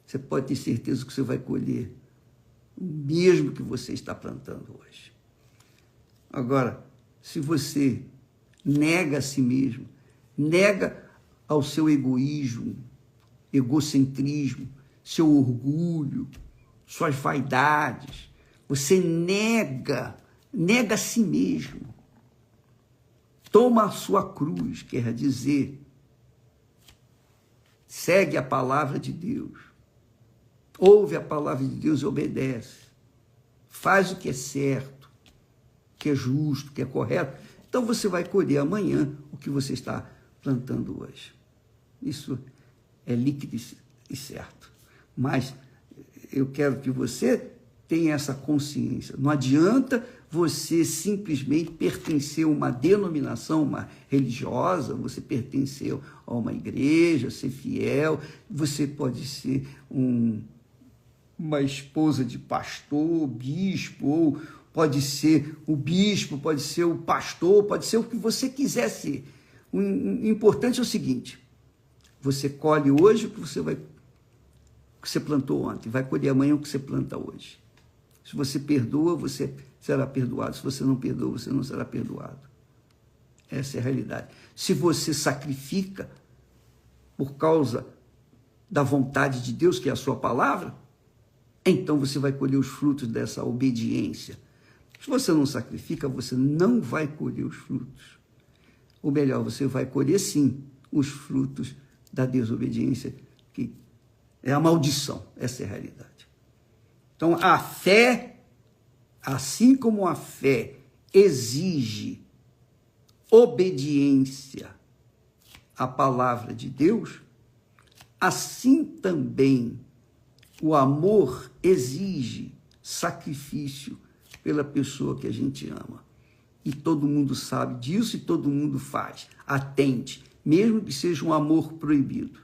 você pode ter certeza que você vai colher o mesmo que você está plantando hoje. Agora, se você nega a si mesmo, nega ao seu egoísmo, egocentrismo, seu orgulho, suas vaidades, você nega a si mesmo. Toma a sua cruz, quer dizer, segue a palavra de Deus, ouve a palavra de Deus e obedece, faz o que é certo, o que é justo, o que é correto, então você vai colher amanhã o que você está plantando hoje. Isso é líquido e certo. Mas eu quero que você tenha essa consciência. Não adianta você simplesmente pertencer a uma denominação, uma religiosa, você pertencer a uma igreja, ser fiel, você pode ser uma esposa de pastor, bispo, ou pode ser o bispo, pode ser o pastor, pode ser o que você quiser ser. O importante é o seguinte: você colhe hoje o que você plantou ontem, vai colher amanhã o que você planta hoje. Se você perdoa, você será perdoado. Se você não perdoa, você não será perdoado. Essa é a realidade. Se você sacrifica por causa da vontade de Deus, que é a sua palavra, então você vai colher os frutos dessa obediência. Se você não sacrifica, você não vai colher os frutos. Ou melhor, você vai colher sim os frutos da desobediência, que é a maldição. Essa é a realidade. Então, a fé, assim como a fé exige obediência à palavra de Deus, assim também o amor exige sacrifício pela pessoa que a gente ama. E todo mundo sabe disso e todo mundo faz. Atente, mesmo que seja um amor proibido.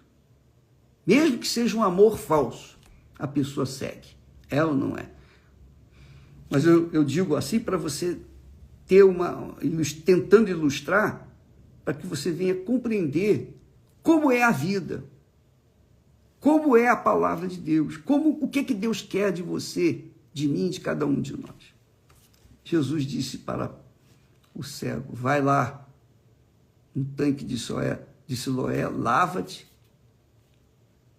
Mesmo que seja um amor falso, a pessoa segue. É ou não é? Mas eu digo assim para você ter tentando ilustrar, para que você venha compreender como é a vida, como é a palavra de Deus, o que Deus quer de você, de mim, de cada um de nós. Jesus disse para o cego, vai lá no tanque de Siloé, lava-te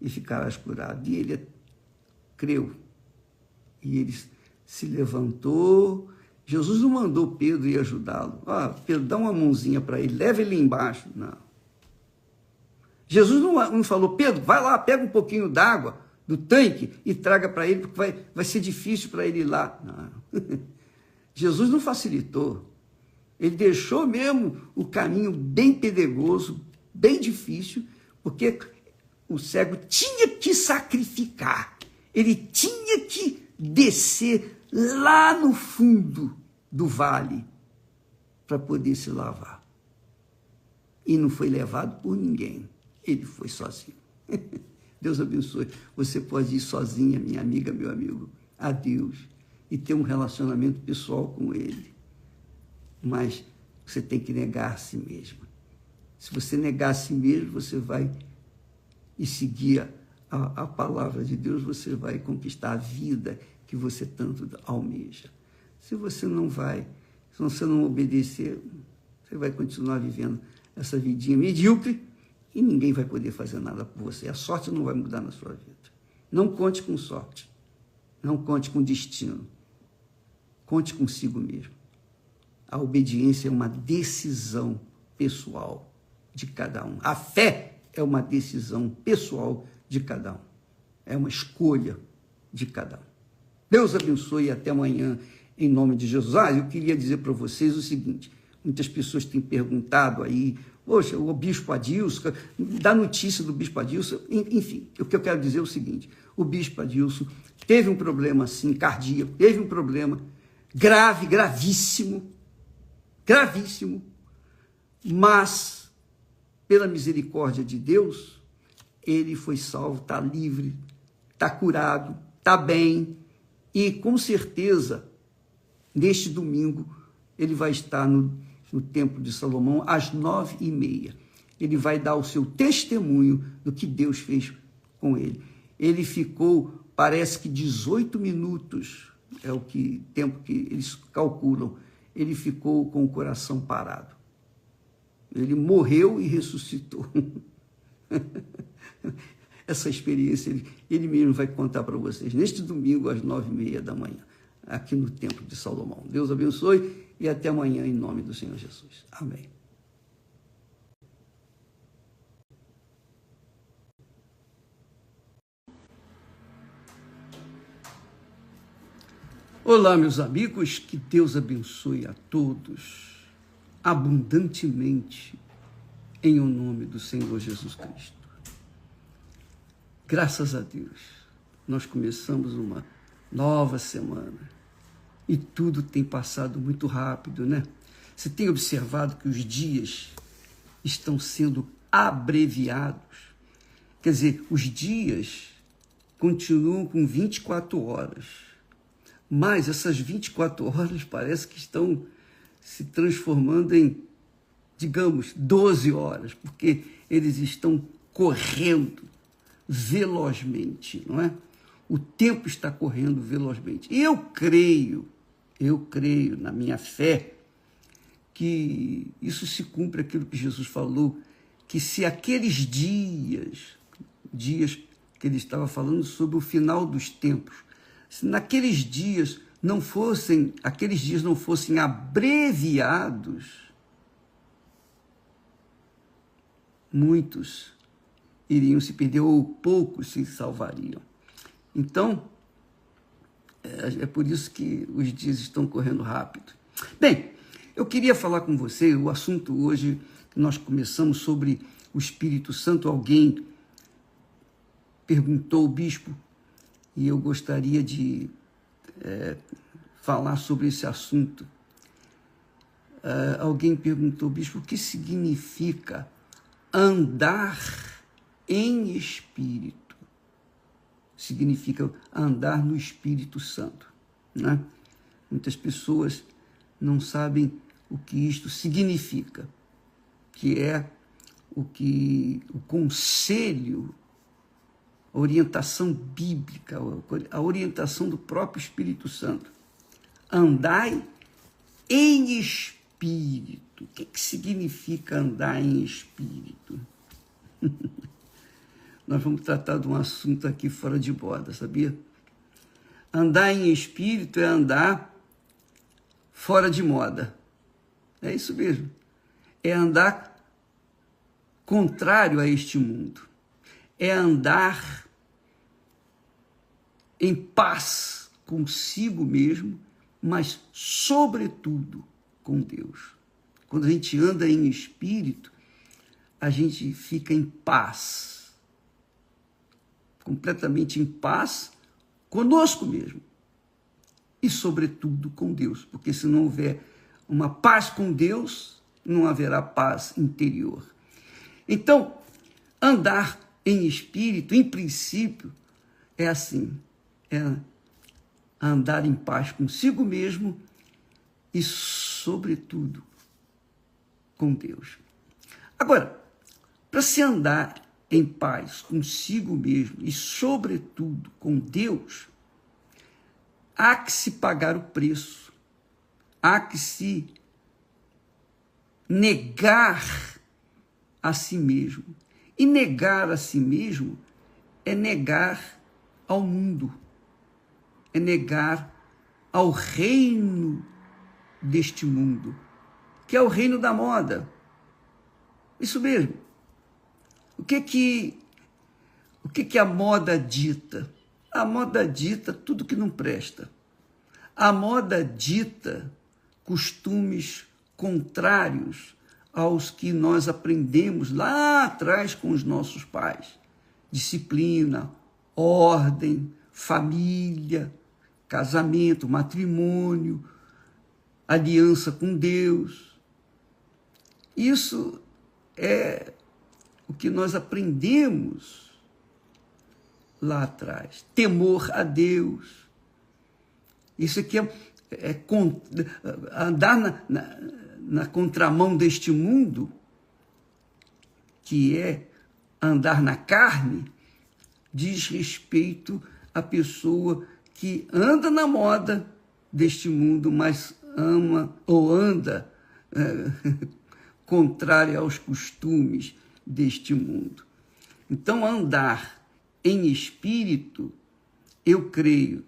e ficarás curado. E ele creu. E ele se levantou. Jesus não mandou Pedro ir ajudá-lo. Pedro, dá uma mãozinha para ele, leva ele embaixo. Não. Jesus não falou, Pedro, vai lá, pega um pouquinho d'água do tanque e traga para ele, porque vai ser difícil para ele ir lá. Não. Jesus não facilitou. Ele deixou mesmo o caminho bem pedregoso, bem difícil, porque o cego tinha que sacrificar. Ele tinha que descer lá no fundo do vale para poder se lavar. E não foi levado por ninguém. Ele foi sozinho. Deus abençoe. Você pode ir sozinha, minha amiga, meu amigo, a Deus, e ter um relacionamento pessoal com Ele. Mas você tem que negar a si mesmo. Se você negar a si mesmo, você vai e seguir a palavra de Deus, você vai conquistar a vida que você tanto almeja. Se você não vai, se você não obedecer, você vai continuar vivendo essa vidinha medíocre e ninguém vai poder fazer nada por você. A sorte não vai mudar na sua vida. Não conte com sorte. Não conte com destino. Conte consigo mesmo. A obediência é uma decisão pessoal de cada um. A fé é uma decisão pessoal de cada um. É uma escolha de cada um. Deus abençoe e até amanhã, em nome de Jesus. Eu queria dizer para vocês o seguinte, muitas pessoas têm perguntado aí, poxa, o bispo Adilson, dá notícia do bispo Adilson, enfim, o que eu quero dizer é o seguinte, o bispo Adilson teve um problema assim, cardíaco, teve um problema grave, gravíssimo, mas, pela misericórdia de Deus, ele foi salvo, está livre, está curado, está bem, e com certeza, neste domingo, ele vai estar no Templo de Salomão às 9h30. Ele vai dar o seu testemunho do que Deus fez com ele. Ele ficou, parece que 18 minutos, é o tempo que eles calculam, ele ficou com o coração parado. Ele morreu e ressuscitou. Essa experiência ele mesmo vai contar para vocês neste domingo às 9h30, aqui no Templo de Salomão. Deus abençoe e até amanhã em nome do Senhor Jesus. Amém. Olá, meus amigos, que Deus abençoe a todos abundantemente em o nome do Senhor Jesus Cristo. Graças a Deus, nós começamos uma nova semana e tudo tem passado muito rápido, né? Você tem observado que os dias estão sendo abreviados? Quer dizer, os dias continuam com 24 horas, mas essas 24 horas parece que estão se transformando em, digamos, 12 horas, porque eles estão correndo velozmente, não é? O tempo está correndo velozmente. E eu creio na minha fé, que isso se cumpre aquilo que Jesus falou, que se aqueles dias que ele estava falando sobre o final dos tempos, se naqueles dias aqueles dias não fossem abreviados, muitos iriam se perder ou poucos se salvariam. Então, é por isso que os dias estão correndo rápido. Bem, eu queria falar com você, o assunto hoje, nós começamos sobre o Espírito Santo. Alguém perguntou ao bispo, e eu gostaria de falar sobre esse assunto. Alguém perguntou, bispo, o que significa andar em espírito? Significa andar no Espírito Santo, né? Muitas pessoas não sabem o que isto significa, que é o conselho, a orientação bíblica, a orientação do próprio Espírito Santo. Andai em espírito. O que significa andar em espírito? Nós vamos tratar de um assunto aqui fora de moda, sabia? Andar em espírito é andar fora de moda. É isso mesmo. É andar contrário a este mundo. É andar em paz consigo mesmo, mas, sobretudo, com Deus. Quando a gente anda em espírito, a gente fica em paz. Completamente em paz conosco mesmo. E, sobretudo, com Deus. Porque se não houver uma paz com Deus, não haverá paz interior. Então, andar em espírito, em princípio, é assim, é andar em paz consigo mesmo e, sobretudo, com Deus. Agora, para se andar em paz consigo mesmo e, sobretudo, com Deus, há que se pagar o preço, há que se negar a si mesmo. E negar a si mesmo é negar ao mundo, é negar ao reino deste mundo, que é o reino da moda. Isso mesmo. O que a moda dita? A moda dita tudo que não presta. A moda dita costumes contrários aos que nós aprendemos lá atrás com os nossos pais. Disciplina, ordem, família, casamento, matrimônio, aliança com Deus. Isso é o que nós aprendemos lá atrás. Temor a Deus. Isso aqui é andar na contramão deste mundo, que é andar na carne, diz respeito à pessoa que anda na moda deste mundo, mas ama ou anda contrário aos costumes deste mundo. Então, andar em espírito, eu creio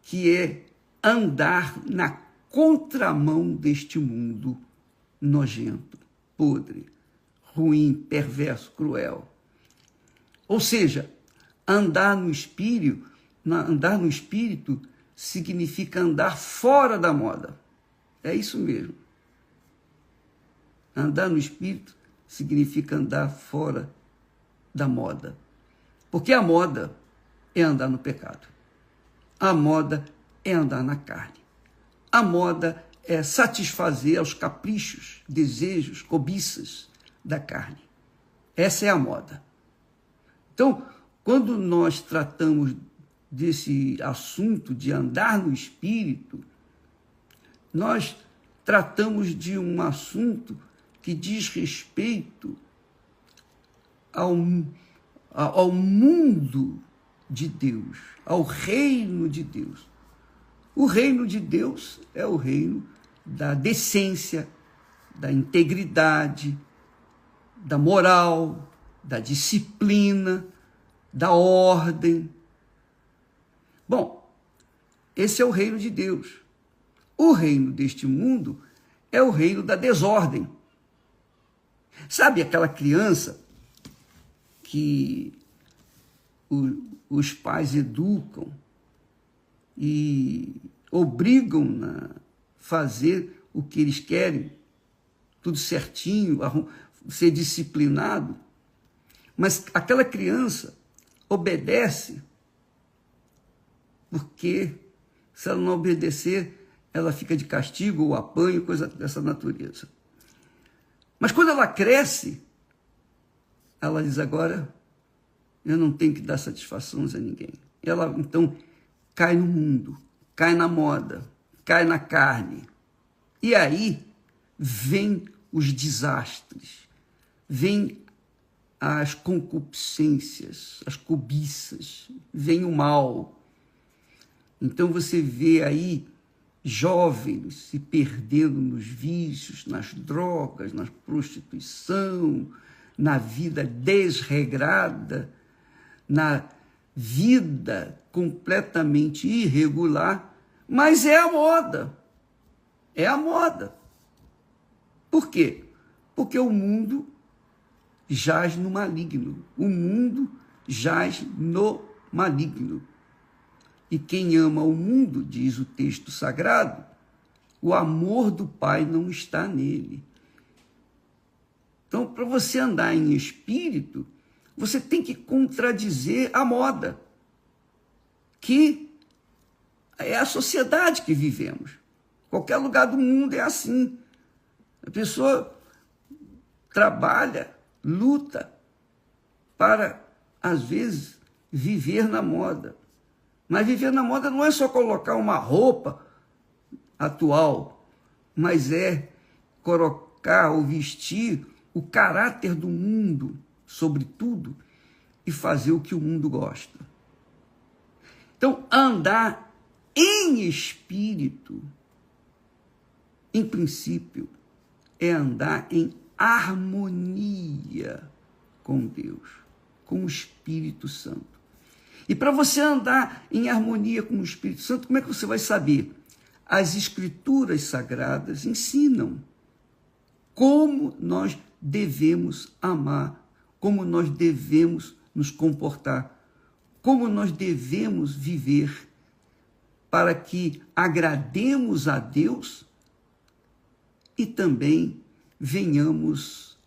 que é andar na contramão deste mundo nojento, podre, ruim, perverso, cruel. Ou seja, andar no espírito significa andar fora da moda. É isso mesmo. Andar no espírito significa andar fora da moda. Porque a moda é andar no pecado. A moda é andar na carne. A moda é satisfazer aos caprichos, desejos, cobiças da carne. Essa é a moda. Então, quando nós tratamos desse assunto de andar no espírito, nós tratamos de um assunto que diz respeito ao mundo de Deus, ao reino de Deus. O reino de Deus é o reino da decência, da integridade, da moral, da disciplina, da ordem. Bom, esse é o reino de Deus. O reino deste mundo é o reino da desordem. Sabe aquela criança que os pais educam e obrigam a fazer o que eles querem, tudo certinho, ser disciplinado, mas aquela criança obedece porque se ela não obedecer, ela fica de castigo ou apanho, coisa dessa natureza. Mas quando ela cresce, ela diz, agora eu não tenho que dar satisfações a ninguém. Ela, então, cai no mundo, cai na moda, cai na carne. E aí vem os desastres, vem as concupiscências, as cobiças, vem o mal. Então você vê aí jovens se perdendo nos vícios, nas drogas, na prostituição, na vida desregrada, na vida completamente irregular, mas é a moda. É a moda. Por quê? Porque o mundo jaz no maligno. O mundo jaz no maligno. E quem ama o mundo, diz o texto sagrado, o amor do Pai não está nele. Então, para você andar em espírito, você tem que contradizer a moda, que é a sociedade que vivemos. Qualquer lugar do mundo é assim. A pessoa trabalha, luta para, às vezes, viver na moda. Mas viver na moda não é só colocar uma roupa atual, mas é colocar ou vestir o caráter do mundo, sobretudo, e fazer o que o mundo gosta. Então, andar em espírito, em princípio, é andar em harmonia com Deus, com o Espírito Santo. E para você andar em harmonia com o Espírito Santo, como é que você vai saber? As Escrituras Sagradas ensinam como nós devemos amar, como nós devemos nos comportar, como nós devemos viver para que agrademos a Deus e também venhamos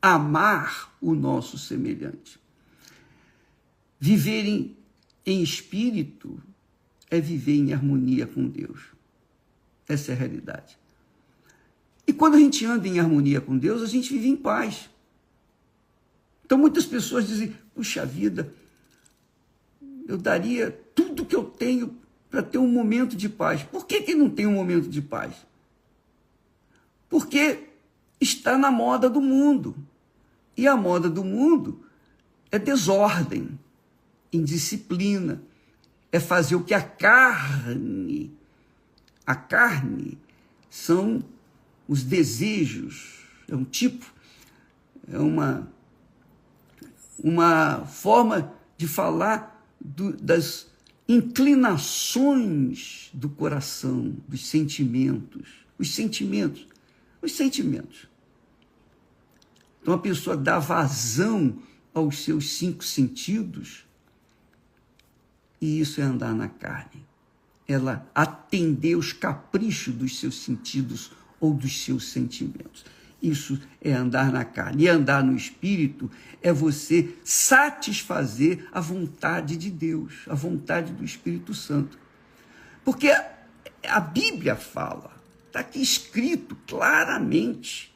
amar o nosso semelhante. Viver em espírito é viver em harmonia com Deus. Essa é a realidade. E quando a gente anda em harmonia com Deus, a gente vive em paz. Então muitas pessoas dizem, puxa vida, eu daria tudo que eu tenho para ter um momento de paz. Por que não tem um momento de paz? Porque está na moda do mundo. E a moda do mundo é desordem, indisciplina, é fazer o que a carne são os desejos, é um tipo, é uma forma de falar das inclinações do coração, dos sentimentos, os sentimentos. Então a pessoa dá vazão aos seus 5 sentidos, e isso é andar na carne. Ela atender os caprichos dos seus sentidos ou dos seus sentimentos. Isso é andar na carne. E andar no Espírito é você satisfazer a vontade de Deus, a vontade do Espírito Santo. Porque a Bíblia fala, está aqui escrito claramente,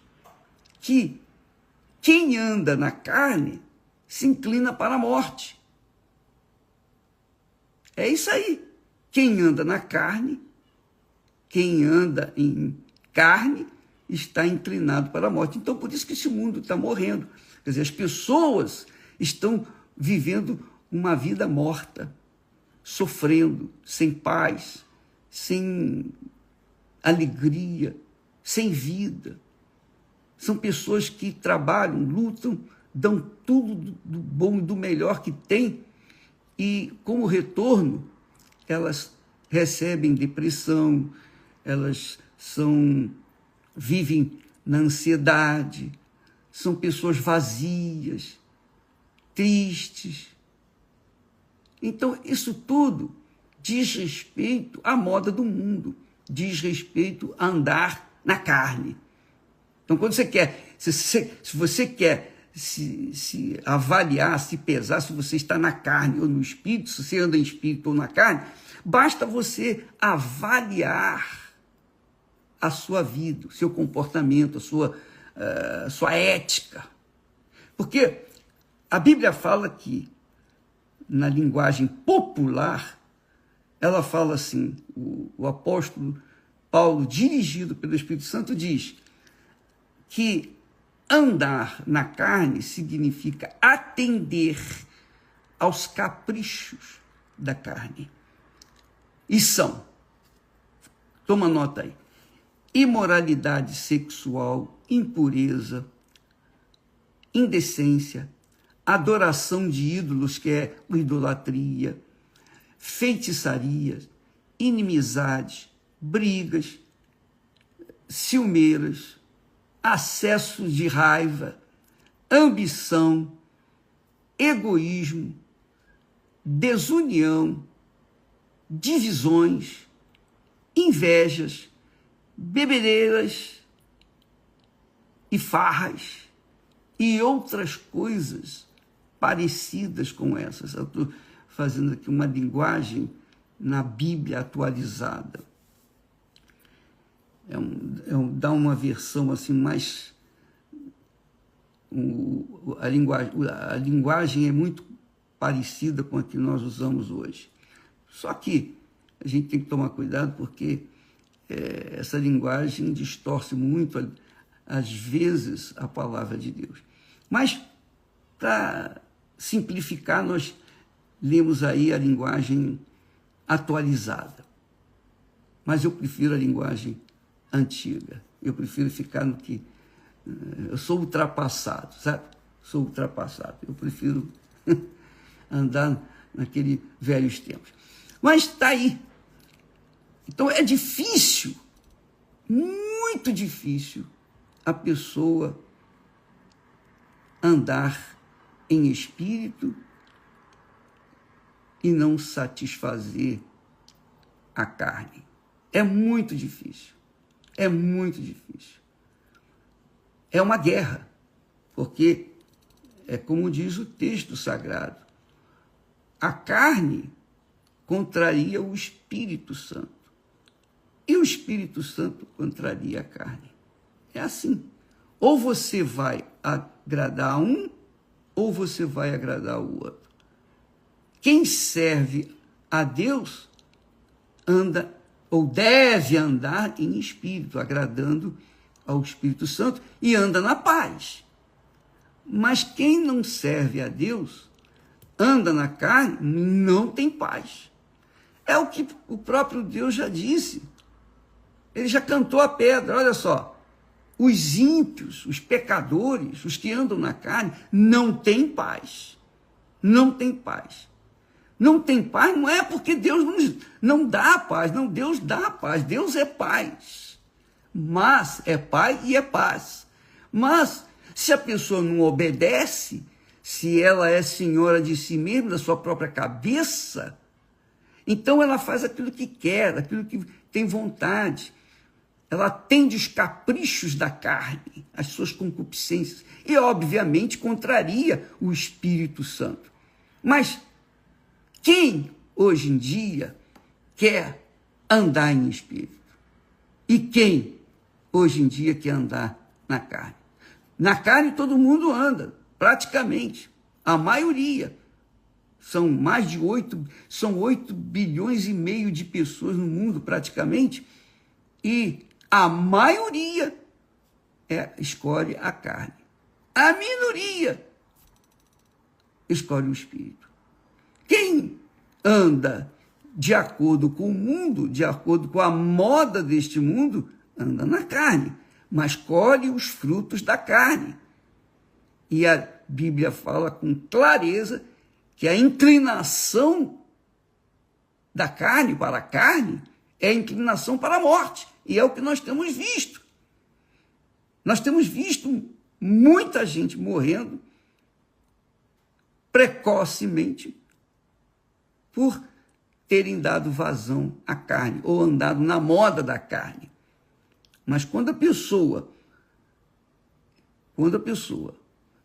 que quem anda na carne se inclina para a morte. É isso aí. Quem anda na carne, quem anda em carne, está inclinado para a morte. Então, por isso que esse mundo está morrendo. Quer dizer, as pessoas estão vivendo uma vida morta, sofrendo, sem paz, sem alegria, sem vida. São pessoas que trabalham, lutam, dão tudo do bom e do melhor que têm, e, como retorno, elas recebem depressão, elas vivem na ansiedade, são pessoas vazias, tristes. Então, isso tudo diz respeito à moda do mundo, diz respeito a andar na carne. Então, quando você quer, se você quer se avaliar, se pesar, se você está na carne ou no espírito, se você anda em espírito ou na carne, basta você avaliar a sua vida, o seu comportamento, a sua ética. Porque a Bíblia fala que, na linguagem popular, ela fala assim, o apóstolo Paulo, dirigido pelo Espírito Santo, diz que andar na carne significa atender aos caprichos da carne. E são, toma nota aí, imoralidade sexual, impureza, indecência, adoração de ídolos, que é idolatria, feitiçaria, inimizade, brigas, ciumeiras, acessos de raiva, ambição, egoísmo, desunião, divisões, invejas, bebedeiras e farras e outras coisas parecidas com essas. Eu estou fazendo aqui uma linguagem na Bíblia atualizada. Dá uma versão assim mais... A linguagem é muito parecida com a que nós usamos hoje. Só que a gente tem que tomar cuidado porque essa linguagem distorce muito, às vezes, a palavra de Deus. Mas, para simplificar, nós lemos aí a linguagem atualizada. Mas eu prefiro a linguagem antiga. Eu prefiro ficar no que... Eu sou ultrapassado, sabe? Sou ultrapassado. Eu prefiro andar naqueles velhos tempos. Mas está aí. Então é difícil, muito difícil, a pessoa andar em espírito e não satisfazer a carne. É muito difícil. É muito difícil. É uma guerra, porque é como diz o texto sagrado, a carne contraria o Espírito Santo e o Espírito Santo contraria a carne. É assim. Ou você vai agradar um, ou você vai agradar o outro. Quem serve a Deus anda ou deve andar em espírito, agradando ao Espírito Santo e anda na paz. Mas quem não serve a Deus, anda na carne, não tem paz. É o que o próprio Deus já disse. Ele já cantou a pedra, olha só. Os ímpios, os pecadores, os que andam na carne, não têm paz. Não têm paz. Não tem paz não é porque Deus não dá a paz. Não, Deus dá a paz. Deus é paz. Mas é paz e é paz. Mas se a pessoa não obedece, se ela é senhora de si mesma, da sua própria cabeça, então ela faz aquilo que quer, aquilo que tem vontade. Ela atende os caprichos da carne, as suas concupiscências. E, obviamente, contraria o Espírito Santo. Mas quem, hoje em dia, quer andar em espírito? E quem, hoje em dia, quer andar na carne? Na carne todo mundo anda, praticamente. A maioria. São mais de 8 bilhões e meio de pessoas no mundo, praticamente. E a maioria escolhe a carne. A minoria escolhe o espírito. Quem anda de acordo com o mundo, de acordo com a moda deste mundo, anda na carne, mas colhe os frutos da carne. E a Bíblia fala com clareza que a inclinação da carne para a carne é a inclinação para a morte. E é o que nós temos visto. Nós temos visto muita gente morrendo precocemente por terem dado vazão à carne ou andado na moda da carne. Mas quando a pessoa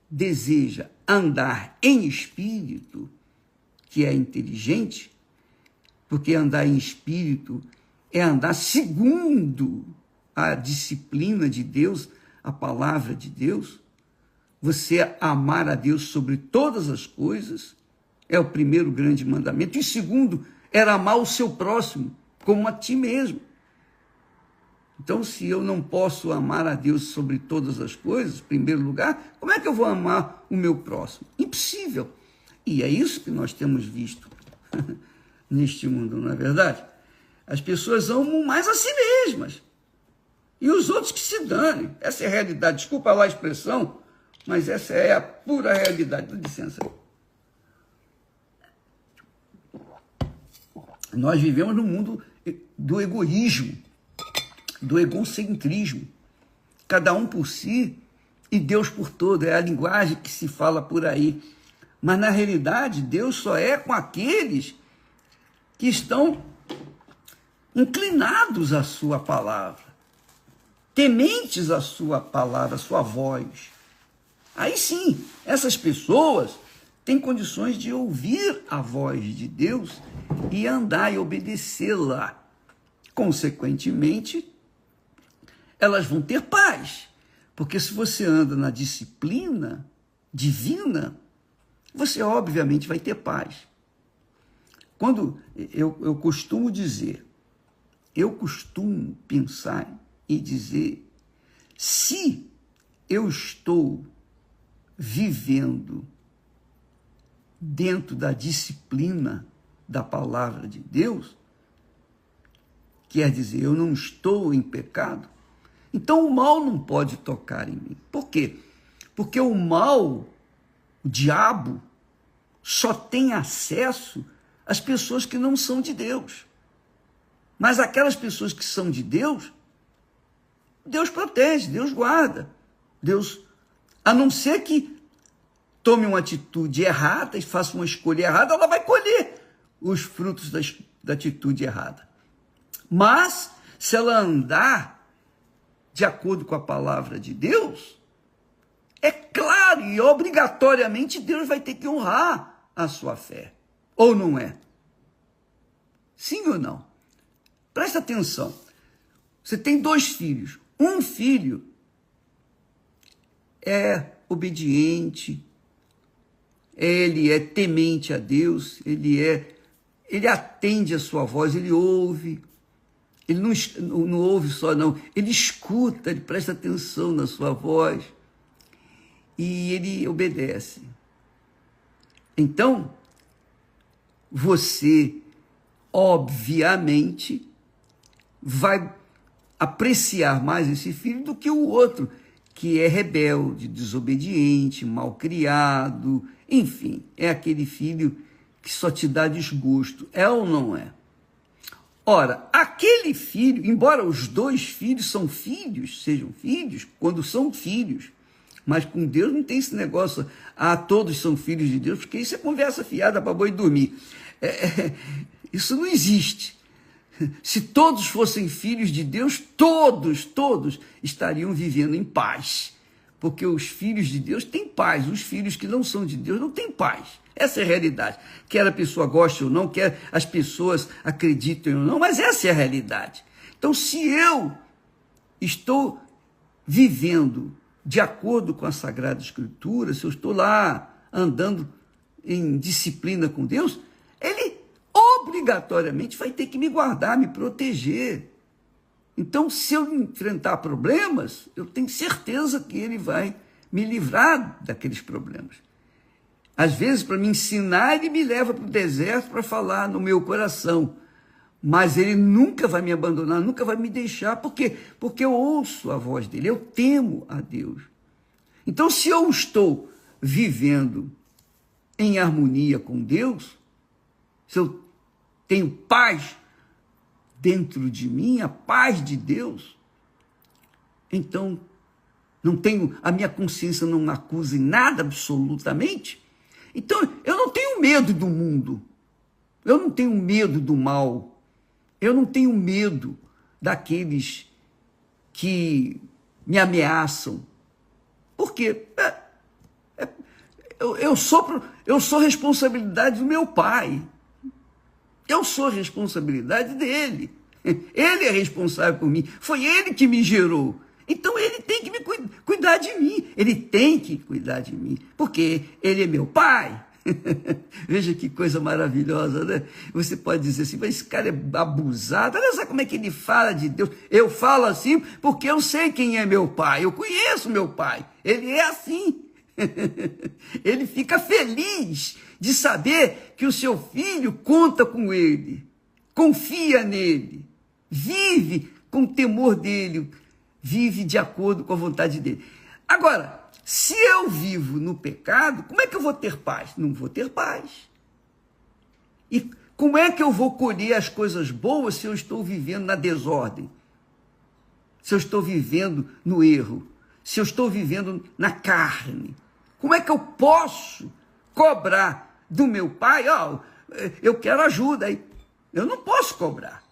deseja andar em espírito, que é inteligente, porque andar em espírito é andar segundo a disciplina de Deus, a palavra de Deus. Você amar a Deus sobre todas as coisas é o primeiro grande mandamento. E o segundo era amar o seu próximo como a ti mesmo. Então, se eu não posso amar a Deus sobre todas as coisas, em primeiro lugar, como é que eu vou amar o meu próximo? Impossível. E é isso que nós temos visto neste mundo, não é verdade? As pessoas amam mais a si mesmas. E os outros que se danem. Essa é a realidade. Desculpa lá a expressão, mas essa é a pura realidade. Dá licença. Nós vivemos no mundo do egoísmo, do egocentrismo. Cada um por si e Deus por todo. É a linguagem que se fala por aí. Mas, na realidade, Deus só é com aqueles que estão inclinados à sua palavra, tementes à sua palavra, à sua voz. Aí sim, essas pessoas têm condições de ouvir a voz de Deus e andar e obedecê-la. Consequentemente, elas vão ter paz, porque se você anda na disciplina divina, você obviamente vai ter paz. Quando eu costumo dizer, eu costumo pensar e dizer, se eu estou vivendo dentro da disciplina da palavra de Deus, quer dizer, eu não estou em pecado, então o mal não pode tocar em mim. Por quê? Porque o mal, o diabo, só tem acesso às pessoas que não são de Deus. Mas aquelas pessoas que são de Deus, Deus protege, Deus guarda. Deus, a não ser que tome uma atitude errada e faça uma escolha errada, ela vai colher os frutos da atitude errada. Mas, se ela andar de acordo com a palavra de Deus, é claro e obrigatoriamente Deus vai ter que honrar a sua fé. Ou não é? Sim ou não? Presta atenção. Você tem 2 filhos. Um filho é obediente, ele é temente a Deus, ele atende a sua voz, ele ouve. Ele não ouve só, não. Ele escuta, ele presta atenção na sua voz e ele obedece. Então, você, obviamente, vai apreciar mais esse filho do que o outro, que é rebelde, desobediente, malcriado, enfim, é aquele filho que só te dá desgosto. É ou não é? Ora, aquele filho, embora os 2 filhos sejam filhos, quando são filhos, mas com Deus não tem esse negócio, todos são filhos de Deus, porque isso é conversa fiada para boi dormir. Isso não existe. Se todos fossem filhos de Deus, todos estariam vivendo em paz. Porque os filhos de Deus têm paz, os filhos que não são de Deus não têm paz. Essa é a realidade. Quer a pessoa goste ou não, quer as pessoas acreditem ou não, mas essa é a realidade. Então, se eu estou vivendo de acordo com a Sagrada Escritura, se eu estou lá andando em disciplina com Deus, Ele obrigatoriamente vai ter que me guardar, me proteger. Então, se eu enfrentar problemas, eu tenho certeza que Ele vai me livrar daqueles problemas. Às vezes, para me ensinar, Ele me leva para o deserto para falar no meu coração. Mas Ele nunca vai me abandonar, nunca vai me deixar. Por quê? Porque eu ouço a voz dEle, eu temo a Deus. Então, se eu estou vivendo em harmonia com Deus, se eu tenho paz dentro de mim, a paz de Deus, então a minha consciência não me acusa em nada absolutamente. Então eu não tenho medo do mundo, eu não tenho medo do mal, eu não tenho medo daqueles que me ameaçam. Por quê? Eu sou responsabilidade do meu pai. Eu sou responsabilidade dele. Ele é responsável por mim. Foi ele que me gerou. Então ele tem que cuidar de mim. Ele tem que cuidar de mim. Porque ele é meu pai. Veja que coisa maravilhosa, né? Você pode dizer assim, mas esse cara é abusado, olha só como é que ele fala de Deus. Eu falo assim porque eu sei quem é meu pai, eu conheço meu pai, ele é assim. Ele fica feliz de saber que o seu filho conta com ele, confia nele, vive com o temor dele, vive de acordo com a vontade dele. Agora, se eu vivo no pecado, como é que eu vou ter paz? Não vou ter paz. E como é que eu vou colher as coisas boas se eu estou vivendo na desordem? Se eu estou vivendo no erro? Se eu estou vivendo na carne? Como é que eu posso cobrar do meu pai? Oh, eu quero ajuda. Eu não posso cobrar.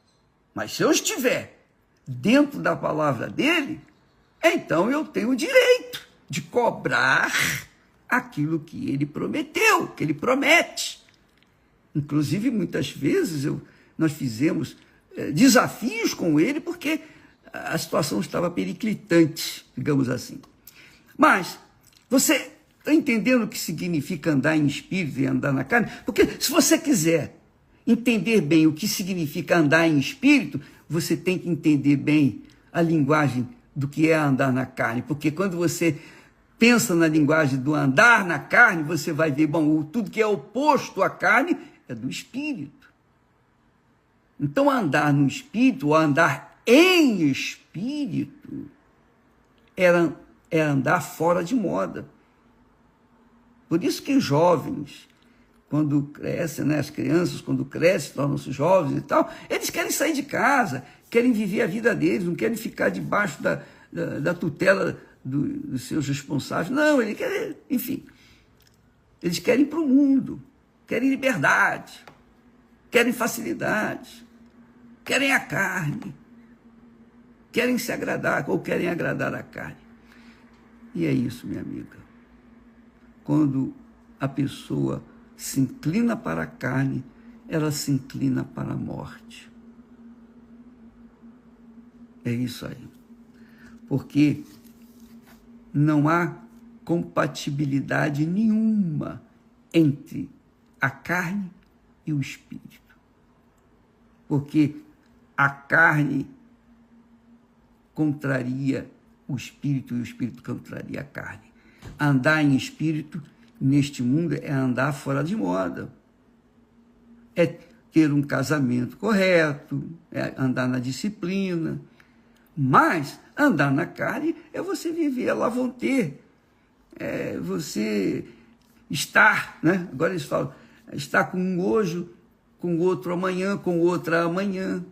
Mas se eu estiver dentro da palavra dele, então eu tenho o direito de cobrar aquilo que ele prometeu, que ele promete. Inclusive, muitas vezes nós fizemos desafios com ele porque a situação estava periclitante, digamos assim. Mas você está entendendo o que significa andar em espírito e andar na carne? Porque se você quiser entender bem o que significa andar em espírito, você tem que entender bem a linguagem do que é andar na carne. Porque quando você pensa na linguagem do andar na carne, você vai ver, bom, tudo que é oposto à carne é do espírito. Então, andar no espírito, ou andar em espírito, é andar fora de moda. Por isso que os jovens, quando crescem, né, as crianças, quando crescem, tornam-se jovens e tal, eles querem sair de casa, querem viver a vida deles, não querem ficar debaixo da tutela dos seus responsáveis. Não, eles querem, enfim, eles querem ir para o mundo, querem liberdade, querem facilidade, querem a carne, querem se agradar ou querem agradar a carne. E é isso, minha amiga. Quando a pessoa se inclina para a carne, ela se inclina para a morte. É isso aí. Porque não há compatibilidade nenhuma entre a carne e o espírito. Porque a carne contraria o espírito e o espírito contraria a carne. Andar em espírito neste mundo é andar fora de moda. É ter um casamento correto, é andar na disciplina. Mas andar na carne é você viver, lá vão ter. É você estar, né? Agora eles falam, estar com um hoje, com o outro amanhã, com outra amanhã.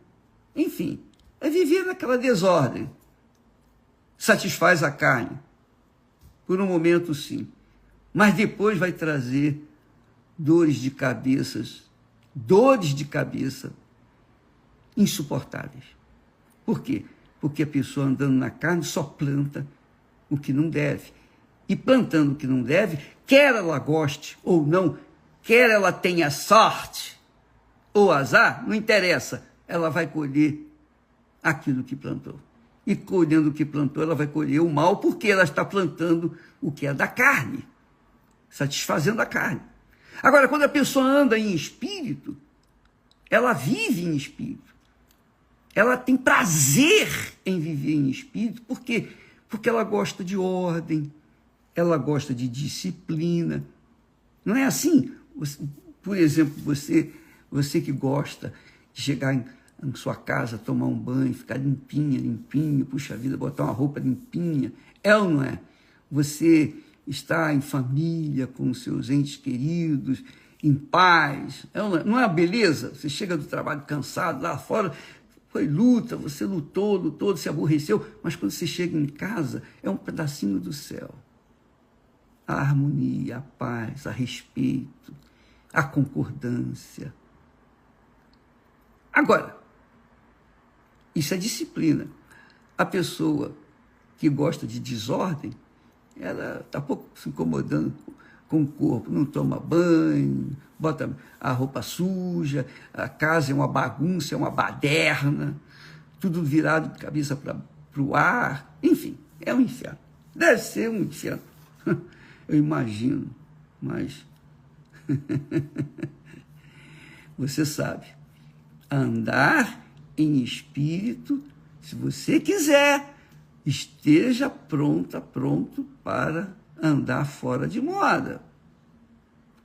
Enfim, é viver naquela desordem. Satisfaz a carne. Por um momento, sim. Mas depois vai trazer dores de cabeça insuportáveis. Por quê? Porque a pessoa andando na carne só planta o que não deve. E plantando o que não deve, quer ela goste ou não, quer ela tenha sorte ou azar, não interessa, ela vai colher aquilo que plantou. E colhendo o que plantou, ela vai colher o mal, porque ela está plantando o que é da carne, satisfazendo a carne. Agora, quando a pessoa anda em espírito, ela vive em espírito. Ela tem prazer em viver em espírito. Por quê? Porque ela gosta de ordem, ela gosta de disciplina. Não é assim? Por exemplo, você que gosta de chegar em sua casa, tomar um banho, ficar limpinho, puxa vida, botar uma roupa limpinha. É ou não é? Você está em família, com seus entes queridos, em paz. É ou não é? Não é uma beleza? Você chega do trabalho cansado, lá fora foi luta, você lutou, se aborreceu, mas quando você chega em casa, é um pedacinho do céu. A harmonia, a paz, a respeito, a concordância. Agora, isso é disciplina. A pessoa que gosta de desordem, ela está pouco se incomodando com o corpo, não toma banho, bota a roupa suja, a casa é uma bagunça, é uma baderna, tudo virado de cabeça para o ar, enfim, é um inferno. Deve ser um inferno, eu imagino, mas Você sabe, andar em espírito, se você quiser, esteja pronto para andar fora de moda.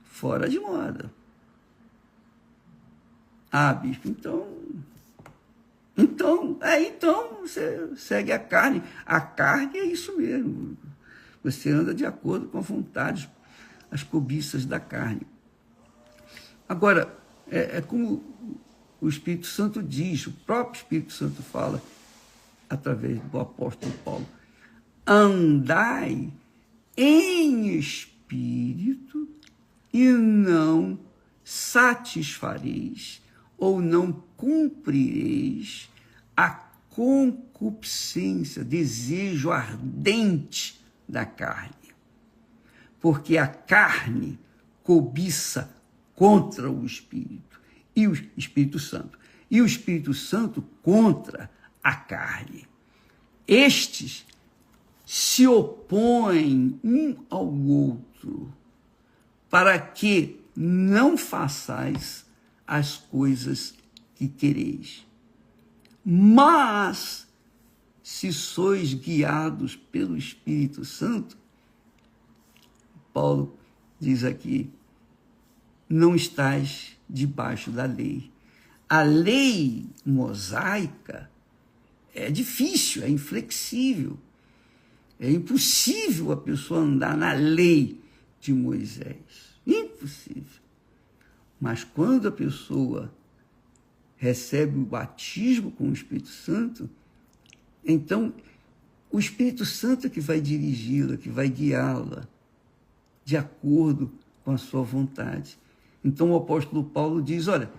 Fora de moda. Ah, bispo, então você segue a carne. A carne é isso mesmo. Você anda de acordo com a vontade, as cobiças da carne. Agora, é como o Espírito Santo diz, o próprio Espírito Santo fala, através do apóstolo Paulo, andai em espírito e não satisfareis ou não cumprireis a concupiscência, desejo ardente da carne. Porque a carne cobiça contra o Espírito, e o Espírito Santo, e o Espírito Santo contra a carne. Estes se opõem um ao outro, para que não façais as coisas que quereis. Mas, se sois guiados pelo Espírito Santo, Paulo diz aqui, não estais debaixo da lei. A lei mosaica é difícil, é inflexível, é impossível a pessoa andar na lei de Moisés. Impossível. Mas quando a pessoa recebe o batismo com o Espírito Santo, então o Espírito Santo é que vai dirigi-la, que vai guiá-la de acordo com a sua vontade. Então o apóstolo Paulo diz, olha,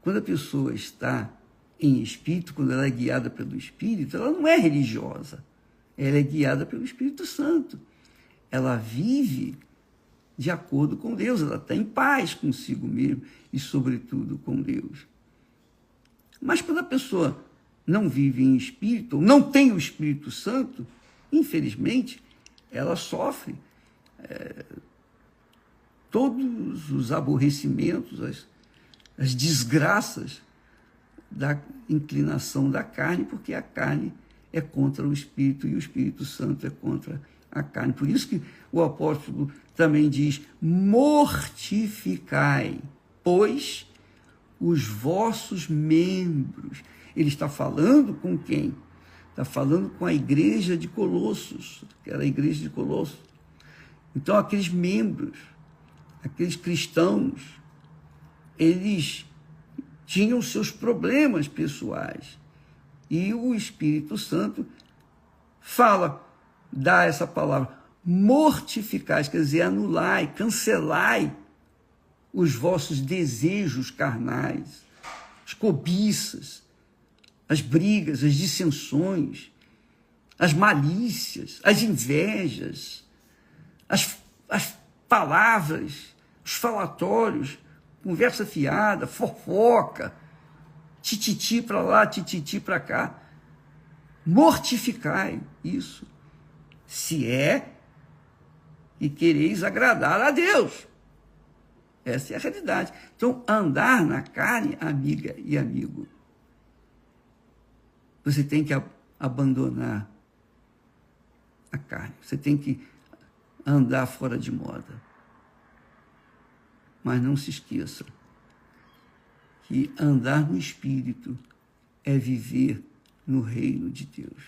quando a pessoa está em espírito, quando ela é guiada pelo Espírito, ela não é religiosa, ela é guiada pelo Espírito Santo. Ela vive de acordo com Deus, ela está em paz consigo mesmo e, sobretudo, com Deus. Mas quando a pessoa não vive em espírito, ou não tem o Espírito Santo, infelizmente, ela sofre todos os aborrecimentos, as desgraças da inclinação da carne, porque a carne é contra o Espírito e o Espírito Santo é contra a carne. Por isso que o apóstolo também diz, mortificai, pois, os vossos membros. Ele está falando com quem? Está falando com a igreja de Colossos, que era a igreja de Colossos. Então, aqueles membros, aqueles cristãos, eles tinham seus problemas pessoais. E o Espírito Santo fala, dá essa palavra, mortificais, quer dizer, anulai, cancelai os vossos desejos carnais, as cobiças, as brigas, as dissensões, as malícias, as invejas, as palavras, os falatórios, conversa fiada, fofoca, tititi para lá, tititi para cá. Mortificai isso, se é que quereis agradar a Deus. Essa é a realidade. Então, andar na carne, amiga e amigo, você tem que abandonar a carne. Você tem que andar fora de moda. Mas não se esqueça que andar no Espírito é viver no reino de Deus.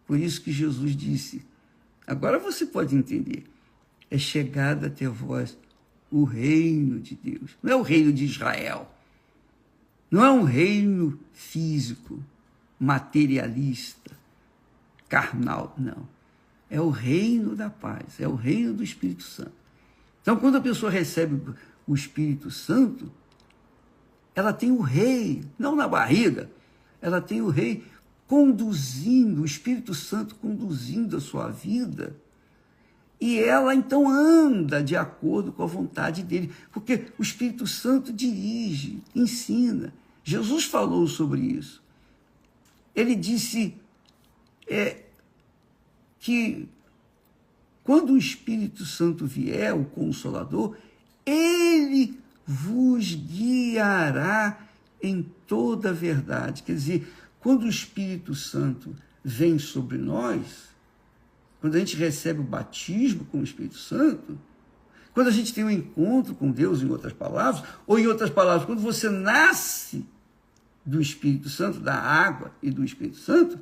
Por isso que Jesus disse, agora você pode entender, é chegado até vós o reino de Deus. Não é o reino de Israel. Não é um reino físico, materialista, carnal, não. É o reino da paz, é o reino do Espírito Santo. Então, quando a pessoa recebe o Espírito Santo, ela tem o rei, não na barriga, ela tem o rei conduzindo, o Espírito Santo conduzindo a sua vida, e ela então anda de acordo com a vontade dele, porque o Espírito Santo dirige, ensina. Jesus falou sobre isso. Ele disse que quando o Espírito Santo vier, o Consolador, ele vos guiará em toda a verdade. Quer dizer, quando o Espírito Santo vem sobre nós, quando a gente recebe o batismo com o Espírito Santo, quando a gente tem um encontro com Deus, em outras palavras, ou em outras palavras, quando você nasce do Espírito Santo, da água e do Espírito Santo,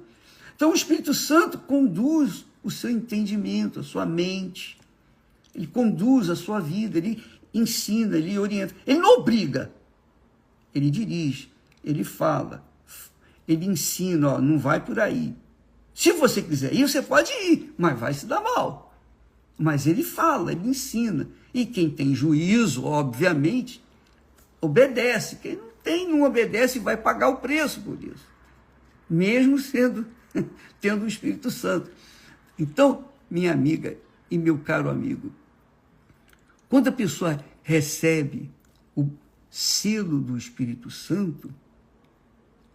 então o Espírito Santo conduz o seu entendimento, a sua mente, ele conduz a sua vida, ele ensina, ele orienta, ele não obriga, ele dirige, ele fala, ele ensina, ó, não vai por aí. Se você quiser ir, você pode ir, mas vai se dar mal. Mas ele fala, ele ensina. E quem tem juízo, obviamente, obedece. Quem não tem, não obedece e vai pagar o preço por isso. Mesmo tendo o Espírito Santo. Então, minha amiga e meu caro amigo, quando a pessoa recebe o selo do Espírito Santo,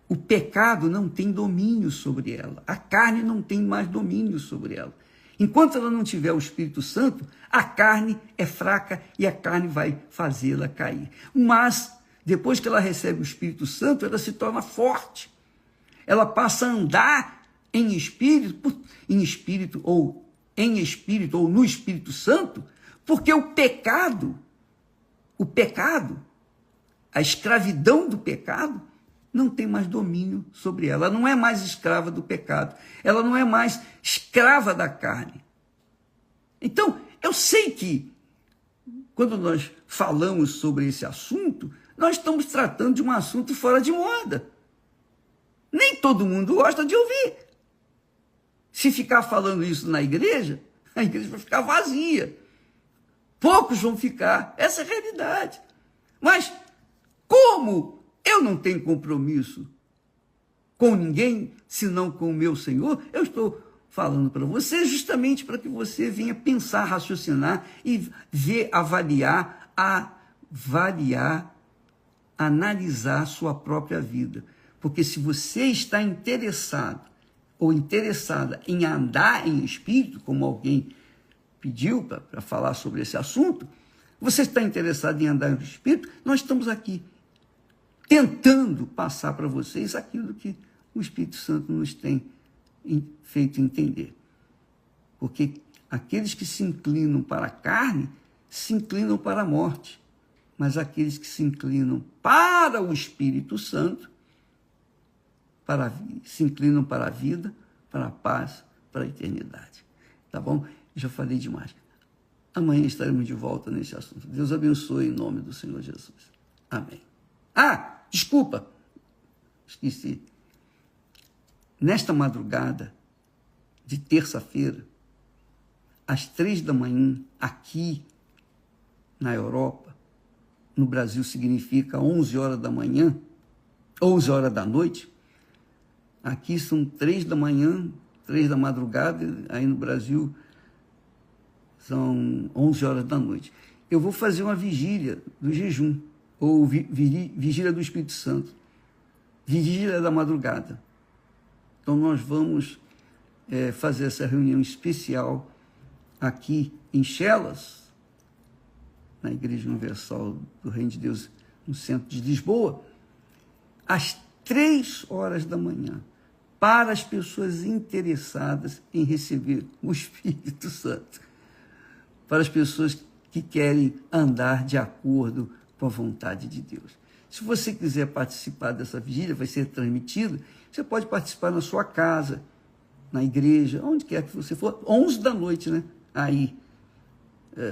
o pecado não tem domínio sobre ela. A carne não tem mais domínio sobre ela. Enquanto ela não tiver o Espírito Santo, a carne é fraca e a carne vai fazê-la cair. Mas, depois que ela recebe o Espírito Santo, ela se torna forte. Ela passa a andar em espírito ou no Espírito Santo, porque o pecado, a escravidão do pecado, não tem mais domínio sobre ela. Ela não é mais escrava do pecado. Ela não é mais escrava da carne. Então, eu sei que, quando nós falamos sobre esse assunto, nós estamos tratando de um assunto fora de moda. Nem todo mundo gosta de ouvir. Se ficar falando isso na igreja, a igreja vai ficar vazia. Poucos vão ficar. Essa é a realidade. Mas, como eu não tenho compromisso com ninguém, senão com o meu Senhor, eu estou falando para você justamente para que você venha pensar, raciocinar e ver, avaliar, analisar a sua própria vida. Porque se você está interessado ou interessada em andar em espírito, como alguém pediu para falar sobre esse assunto, você está interessado em andar em espírito, nós estamos aqui tentando passar para vocês aquilo que o Espírito Santo nos tem feito entender. Porque aqueles que se inclinam para a carne, se inclinam para a morte. Mas aqueles que se inclinam para o Espírito Santo, se inclinam para a vida, para a paz, para a eternidade. Tá bom? Já falei demais. Amanhã estaremos de volta nesse assunto. Deus abençoe em nome do Senhor Jesus. Amém. Desculpa, esqueci. Nesta madrugada de terça-feira, às 3 da manhã, aqui na Europa, no Brasil significa 11 horas da manhã, 11 horas da noite, aqui são 3 da manhã, 3 da madrugada, aí no Brasil são 11 horas da noite. Eu vou fazer uma vigília do jejum, ou vigília do Espírito Santo, vigília da madrugada. Então nós vamos fazer essa reunião especial aqui em Chelas, na Igreja Universal do Reino de Deus, no centro de Lisboa, às 3 horas da manhã, para as pessoas interessadas em receber o Espírito Santo, para as pessoas que querem andar de acordo com a vontade de Deus. Se você quiser participar dessa vigília, vai ser transmitida, você pode participar na sua casa, na igreja, onde quer que você for, 11 da noite, né? Aí,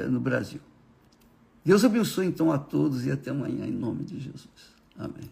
no Brasil. Deus abençoe então a todos e até amanhã, em nome de Jesus. Amém.